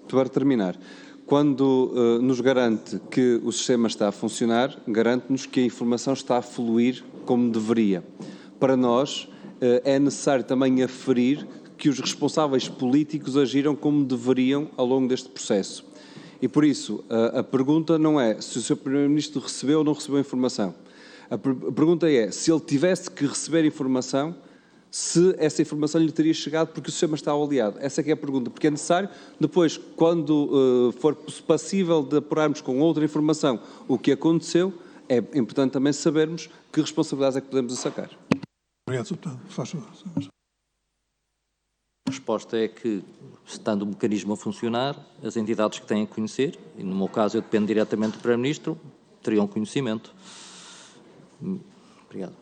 Para terminar. Quando nos garante que o sistema está a funcionar, garante-nos que a informação está a fluir como deveria. Para nós, é necessário também aferir que os responsáveis políticos agiram como deveriam ao longo deste processo. E por isso, a pergunta não é se o Sr. Primeiro-Ministro recebeu ou não recebeu informação. A pergunta é se ele tivesse que receber informação, se essa informação lhe teria chegado porque o sistema está oleado. Essa é que é a pergunta, porque é necessário, depois, quando for passível de apurarmos com outra informação o que aconteceu, é importante também sabermos que responsabilidades é que podemos sacar. Obrigado, Sr. Deputado. Faz favor. A resposta é que, estando o mecanismo a funcionar, as entidades que têm a conhecer, e no meu caso eu dependo diretamente do Primeiro-Ministro, teriam conhecimento. Obrigado.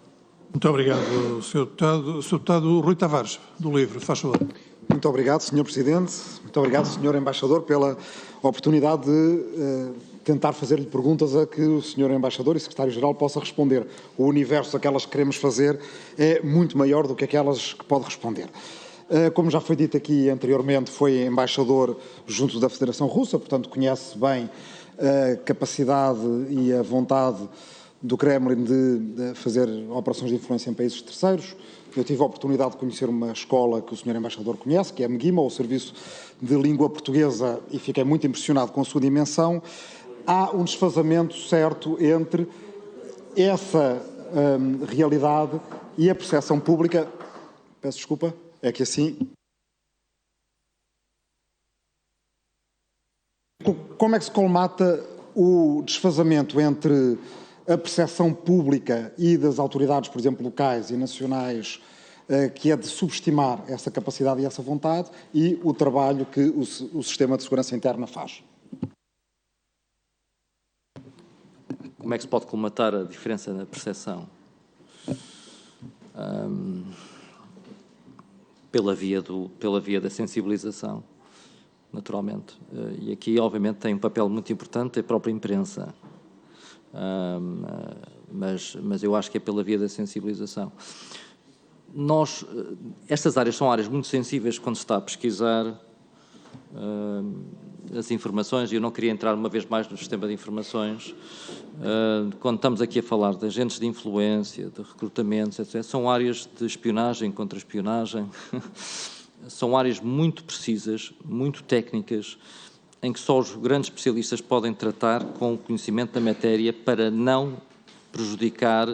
Muito obrigado, Sr. Deputado. Sr. Deputado Rui Tavares, do LIVRE, faz favor. Muito obrigado, Sr. Presidente. Muito obrigado, Sr. Embaixador, pela oportunidade de tentar fazer-lhe perguntas a que o Sr. Embaixador e Secretário-Geral possa responder. O universo daquelas que queremos fazer é muito maior do que aquelas que pode responder. Como já foi dito aqui anteriormente, foi embaixador junto da Federação Russa, portanto conhece bem a capacidade e a vontade do Kremlin de fazer operações de influência em países terceiros. Eu tive a oportunidade de conhecer uma escola que o Sr. Embaixador conhece, que é a MGIMA, o Serviço de Língua Portuguesa, e fiquei muito impressionado com a sua dimensão. Há um desfazamento certo entre essa realidade e a percepção pública. Peço desculpa. É que assim... Como é que se colmata o desfazamento entre a percepção pública e das autoridades, por exemplo, locais e nacionais, que é de subestimar essa capacidade e essa vontade, e o trabalho que o Sistema de Segurança Interna faz? Como é que se pode colmatar a diferença na percepção? Pela via da sensibilização, naturalmente. E aqui, obviamente, tem um papel muito importante a própria imprensa. Mas eu acho que é pela via da sensibilização. Estas áreas são áreas muito sensíveis quando se está a pesquisar as informações, e eu não queria entrar uma vez mais no sistema de informações, quando estamos aqui a falar de agentes de influência, de recrutamentos, etc., são áreas de espionagem, contra-espionagem, são áreas muito precisas, muito técnicas, em que só os grandes especialistas podem tratar com o conhecimento da matéria para não prejudicar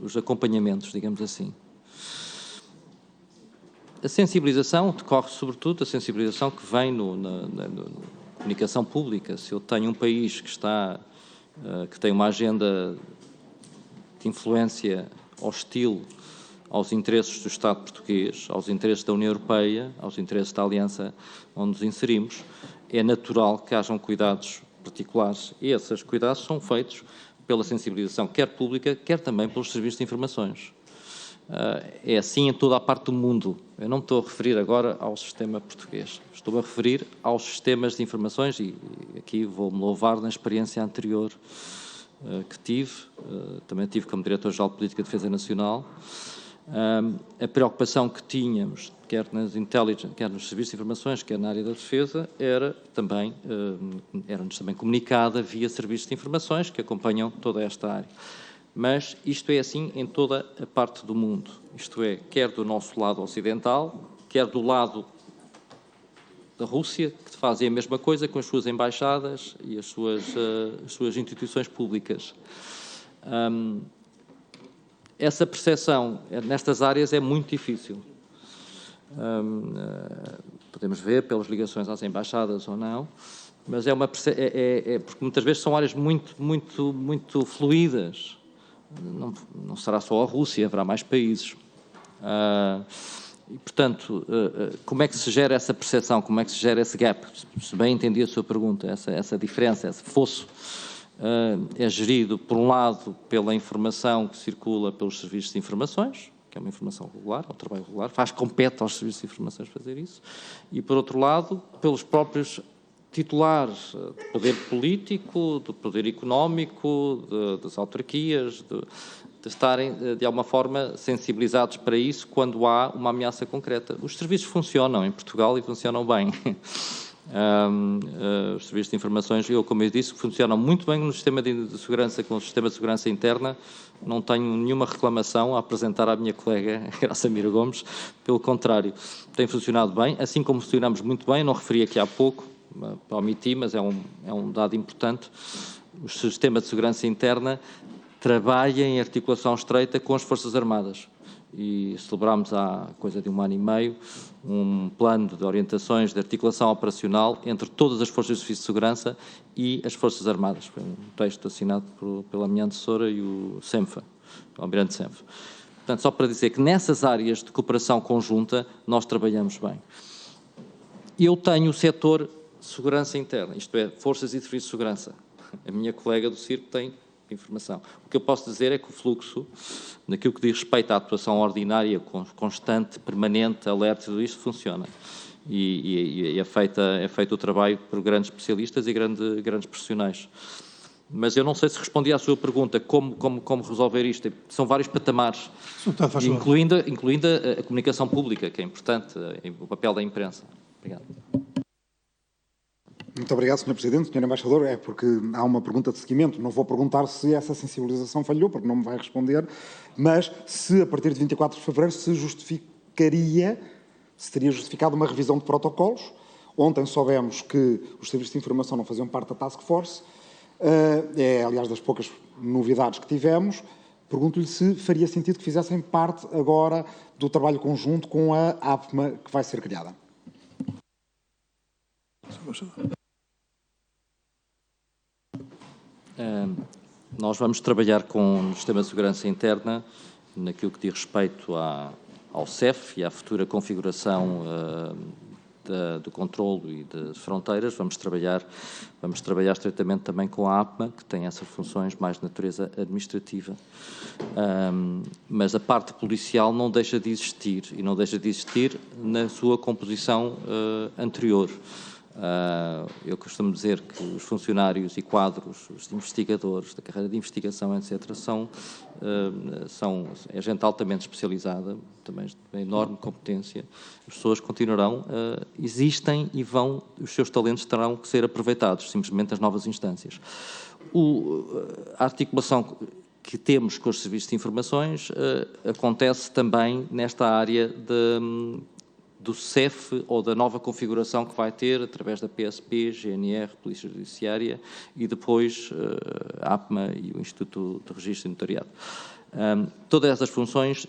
os acompanhamentos, digamos assim. A sensibilização decorre, sobretudo, a sensibilização que vem na comunicação pública. Se eu tenho um país que tem uma agenda de influência hostil aos interesses do Estado português, aos interesses da União Europeia, aos interesses da aliança onde nos inserimos, é natural que hajam cuidados particulares. E esses cuidados são feitos pela sensibilização, quer pública, quer também pelos serviços de informações. É assim em toda a parte do mundo. Eu não me estou a referir agora ao sistema português. Estou a referir aos sistemas de informações e aqui vou-me louvar na experiência anterior que tive. Também tive como Diretor-Geral de Política de Defesa Nacional. A preocupação que tínhamos, quer nas intelligence, quer nos serviços de informações, quer na área da defesa, era-nos também comunicada via serviços de informações que acompanham toda esta área. Mas isto é assim em toda a parte do mundo. Isto é, quer do nosso lado ocidental, quer do lado da Rússia, que fazem a mesma coisa com as suas embaixadas e as suas instituições públicas. Essa percepção nestas áreas é muito difícil. Podemos ver pelas ligações às embaixadas ou não, mas porque muitas vezes são áreas muito fluídas. Não será só a Rússia, haverá mais países. E, portanto, como é que se gera essa percepção, como é que se gera esse gap? Se bem entendi a sua pergunta, essa diferença, esse fosso, é gerido, por um lado, pela informação que circula pelos serviços de informações, que é uma informação regular, é um trabalho regular, compete aos serviços de informações fazer isso, e, por outro lado, pelos próprios titulares do poder político, do poder económico, das autarquias, de estarem, de alguma forma, sensibilizados para isso quando há uma ameaça concreta. Os serviços funcionam em Portugal e funcionam bem. Os serviços de informações, como eu disse, funcionam muito bem no sistema de segurança, com o sistema de segurança interna. Não tenho nenhuma reclamação a apresentar à minha colega Graça Mira Gomes, pelo contrário, tem funcionado bem, assim como funcionamos muito bem. Eu não referi aqui há pouco, omiti, mas é um dado importante. O sistema de segurança interna trabalha em articulação estreita com as Forças Armadas. E celebrámos há coisa de 1 ano e meio um plano de orientações de articulação operacional entre todas as forças de serviço de segurança e as Forças Armadas. Foi um texto assinado pela minha antecessora e o Senfa, o Almirante Senfa. Portanto, só para dizer que nessas áreas de cooperação conjunta nós trabalhamos bem. Eu tenho o setor de segurança interna, isto é, forças e serviços de segurança. A minha colega do CIRP tem informação. O que eu posso dizer é que o fluxo, naquilo que diz respeito à atuação ordinária, constante, permanente, alerta, tudo isto funciona. E é feito o trabalho por grandes especialistas e grandes profissionais. Mas eu não sei se respondi à sua pergunta, como resolver isto. São vários patamares, incluindo a comunicação pública, que é importante, o papel da imprensa. Obrigado. Muito obrigado, Sr. Presidente. Sr. Embaixador, é porque há uma pergunta de seguimento. Não vou perguntar se essa sensibilização falhou, porque não me vai responder, mas se a partir de 24 de fevereiro se teria justificado uma revisão de protocolos. Ontem soubemos que os serviços de informação não faziam parte da Task Force. É, aliás, das poucas novidades que tivemos. Pergunto-lhe se faria sentido que fizessem parte agora do trabalho conjunto com a APMA que vai ser criada. Nós vamos trabalhar com o Sistema de Segurança Interna naquilo que diz respeito ao CEF e à futura configuração do controlo e das fronteiras. Vamos trabalhar estreitamente também com a APMA, que tem essas funções mais de natureza administrativa. Mas a parte policial não deixa de existir, e não deixa de existir na sua composição anterior. Eu costumo dizer que os funcionários e quadros, os investigadores da carreira de investigação, etc., é gente altamente especializada, também de enorme competência. As pessoas continuarão, existem e os seus talentos terão que ser aproveitados, simplesmente as novas instâncias. A articulação que temos com os serviços de informações acontece também nesta área do CEF ou da nova configuração que vai ter através da PSP, GNR, Polícia Judiciária e depois a APMA e o Instituto de Registro e Notariado. Todas essas funções,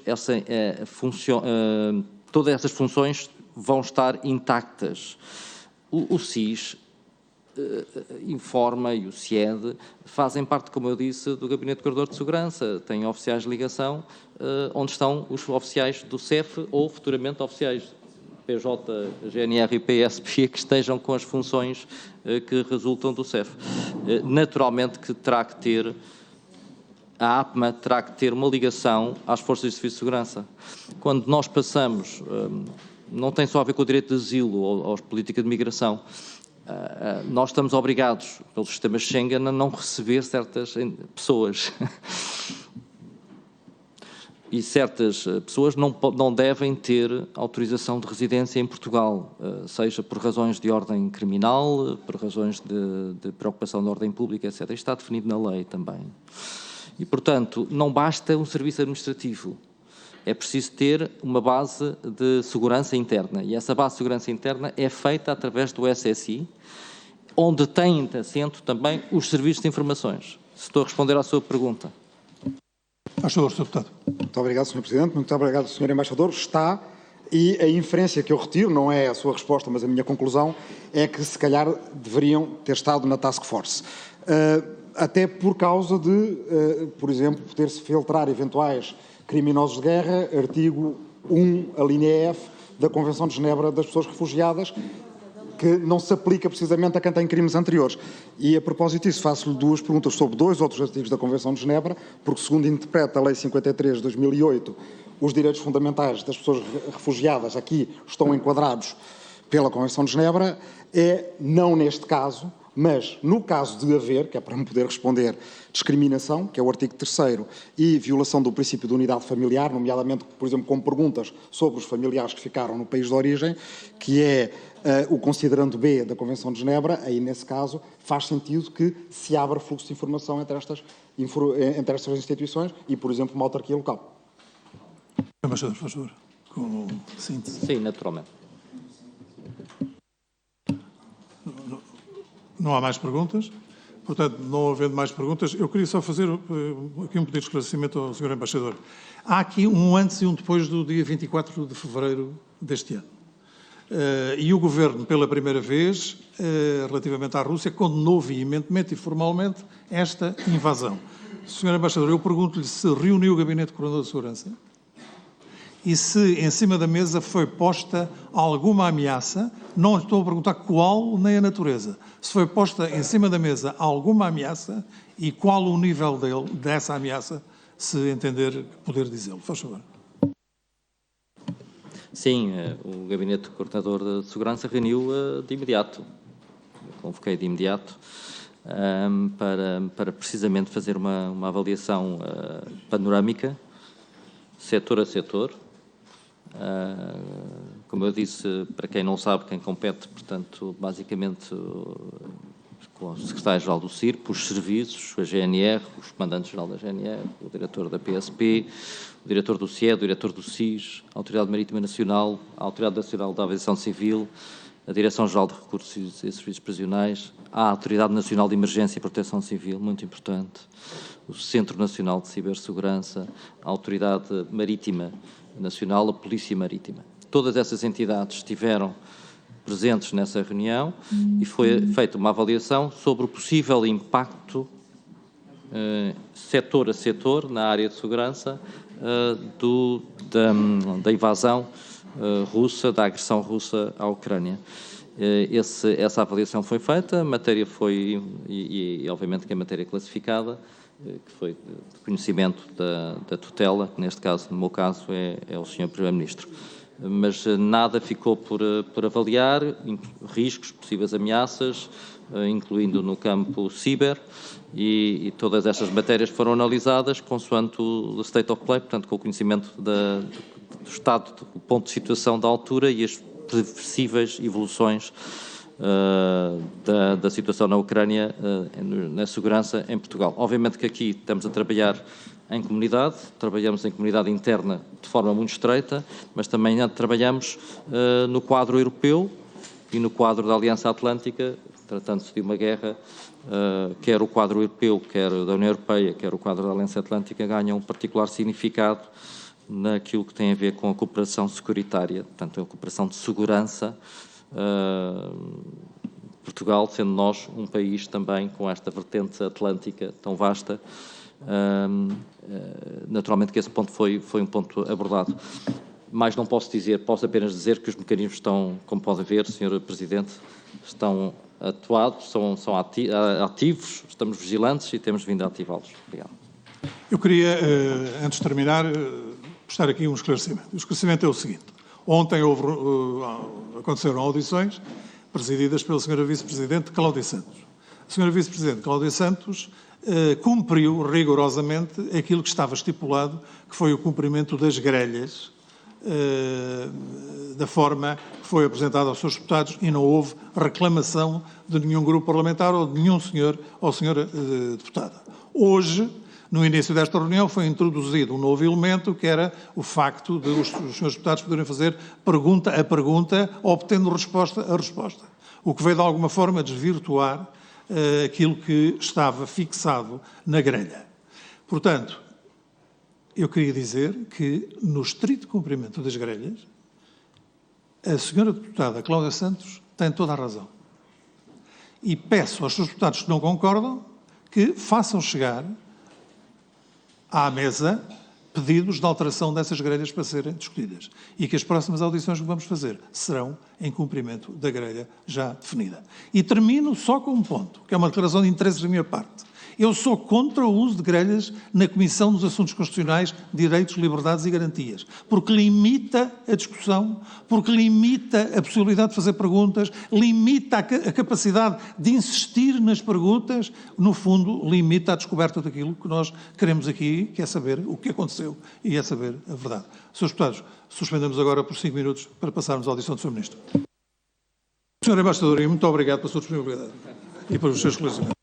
todas essas funções vão estar intactas. O SIS informa e o CIED fazem parte, como eu disse, do Gabinete de Corredor de Segurança, têm oficiais de ligação, onde estão os oficiais do CEF ou futuramente oficiais PJ, GNR e PSP que estejam com as funções que resultam do CEF. Naturalmente que a APMA terá que ter uma ligação às forças de serviço de segurança. Quando nós passamos, não tem só a ver com o direito de asilo ou a política de migração, nós estamos obrigados, pelo sistema Schengen, a não receber certas pessoas. E certas pessoas não devem ter autorização de residência em Portugal, seja por razões de ordem criminal, por razões de preocupação de ordem pública, etc. Isto está definido na lei também. E, portanto, não basta um serviço administrativo. É preciso ter uma base de segurança interna. E essa base de segurança interna é feita através do SSI, onde tem assento também os serviços de informações. Se estou a responder à sua pergunta. Faz favor, Sr. Deputado. Muito obrigado, Sr. Presidente. Muito obrigado, Sr. Embaixador. Está, e a inferência que eu retiro, não é a sua resposta, mas a minha conclusão, é que se calhar deveriam ter estado na Task Force. Até por causa de, por exemplo, poder-se filtrar eventuais criminosos de guerra, artigo 1, a linha F, da Convenção de Genebra das Pessoas Refugiadas, que não se aplica precisamente a quem tem crimes anteriores. E, a propósito disso, faço-lhe duas perguntas sobre dois outros artigos da Convenção de Genebra, porque, segundo interpreta a Lei 53 de 2008, os direitos fundamentais das pessoas refugiadas aqui estão enquadrados pela Convenção de Genebra, não neste caso, mas no caso de haver, que é para me poder responder, discriminação, que é o artigo 3º, e violação do princípio de unidade familiar, nomeadamente, por exemplo, com perguntas sobre os familiares que ficaram no país de origem, que é o considerando B da Convenção de Genebra, aí nesse caso faz sentido que se abra fluxo de informação entre estas instituições e, por exemplo, uma autarquia local. Embaixador, por favor, com síntese. Sim, naturalmente. Não há mais perguntas? Portanto, não havendo mais perguntas, eu queria só fazer aqui um pedido de esclarecimento ao Sr. Embaixador. Há aqui um antes e um depois do dia 24 de fevereiro deste ano. E o Governo, pela primeira vez, relativamente à Rússia, condenou veementemente e formalmente esta invasão. Sr. Embaixador, eu pergunto-lhe se reuniu o Gabinete de Coordenador de Segurança e se em cima da mesa foi posta alguma ameaça, não estou a perguntar qual nem a natureza, se foi posta em cima da mesa alguma ameaça e qual o nível dessa ameaça, se entender poder dizê-lo. Faz favor. Sim, o Gabinete de Coordenador de Segurança reuniu de imediato. Eu convoquei de imediato para precisamente fazer uma avaliação panorâmica, setor a setor. Como eu disse, para quem não sabe, quem compete, portanto, basicamente com o Secretário-Geral do CIRP, os serviços, a GNR, os Comandantes-Geral da GNR, o Diretor da PSP, o Diretor do CIED, o Diretor do SIS, a Autoridade Marítima Nacional, a Autoridade Nacional da Aviação Civil, a Direção-Geral de Recursos e Serviços Prisionais, a Autoridade Nacional de Emergência e Proteção Civil, muito importante, o Centro Nacional de Cibersegurança, a Autoridade Marítima Nacional, a Polícia Marítima. Todas essas entidades estiveram presentes nessa reunião e foi feita uma avaliação sobre o possível impacto setor a setor na área de segurança da invasão russa, da agressão russa à Ucrânia. Essa avaliação foi feita, a matéria foi, e obviamente que a matéria classificada, que foi de conhecimento da tutela, que neste caso, no meu caso, é o Sr. Primeiro-Ministro. mas nada ficou por avaliar, riscos, possíveis ameaças, incluindo no campo ciber, e todas estas matérias foram analisadas consoante o State of Play, portanto, com o conhecimento do estado, do ponto de situação da altura e as possíveis evoluções da situação na Ucrânia, na segurança em Portugal. Obviamente que aqui estamos a trabalhar em comunidade, trabalhamos em comunidade interna de forma muito estreita, mas também trabalhamos no quadro europeu e no quadro da Aliança Atlântica, tratando-se de uma guerra, quer o quadro europeu, quer da União Europeia, quer o quadro da Aliança Atlântica, ganham um particular significado naquilo que tem a ver com a cooperação securitária, portanto, a cooperação de segurança, Portugal sendo nós um país também com esta vertente atlântica tão vasta, naturalmente que esse ponto foi um ponto abordado. Mais não posso dizer, posso apenas dizer que os mecanismos estão, como podem ver, Sr. Presidente, estão atuados, são ativos, estamos vigilantes e temos vindo a ativá-los. Obrigado. Eu queria, antes de terminar, prestar aqui um esclarecimento. O esclarecimento é o seguinte. Ontem aconteceram audições presididas pela Sra. Vice-Presidente Cláudia Santos. A Sra. Vice-Presidente Cláudia Santos cumpriu rigorosamente aquilo que estava estipulado, que foi o cumprimento das grelhas, da forma que foi apresentada aos seus deputados, e não houve reclamação de nenhum grupo parlamentar ou de nenhum senhor ou senhora deputada. Hoje, no início desta reunião, foi introduzido um novo elemento, que era o facto de os senhores deputados poderem fazer pergunta a pergunta, obtendo resposta a resposta. O que veio, de alguma forma, desvirtuar aquilo que estava fixado na grelha. Portanto, eu queria dizer que, no estrito cumprimento das grelhas, a senhora deputada Cláudia Santos tem toda a razão. E peço aos seus deputados que não concordam que façam chegar à mesa pedidos de alteração dessas grelhas para serem discutidas. E que as próximas audições que vamos fazer serão em cumprimento da grelha já definida. E termino só com um ponto, que é uma declaração de interesses da minha parte. Eu sou contra o uso de grelhas na Comissão dos Assuntos Constitucionais, Direitos, Liberdades e Garantias, porque limita a discussão, porque limita a possibilidade de fazer perguntas, limita a capacidade de insistir nas perguntas, no fundo, limita a descoberta daquilo que nós queremos aqui, que é saber o que aconteceu e é saber a verdade. Senhores deputados, suspendemos agora por 5 minutos para passarmos à audição do Sr. Ministro. Sr. Embaixador, muito obrigado pela sua disponibilidade e pelos seus esclarecimentos.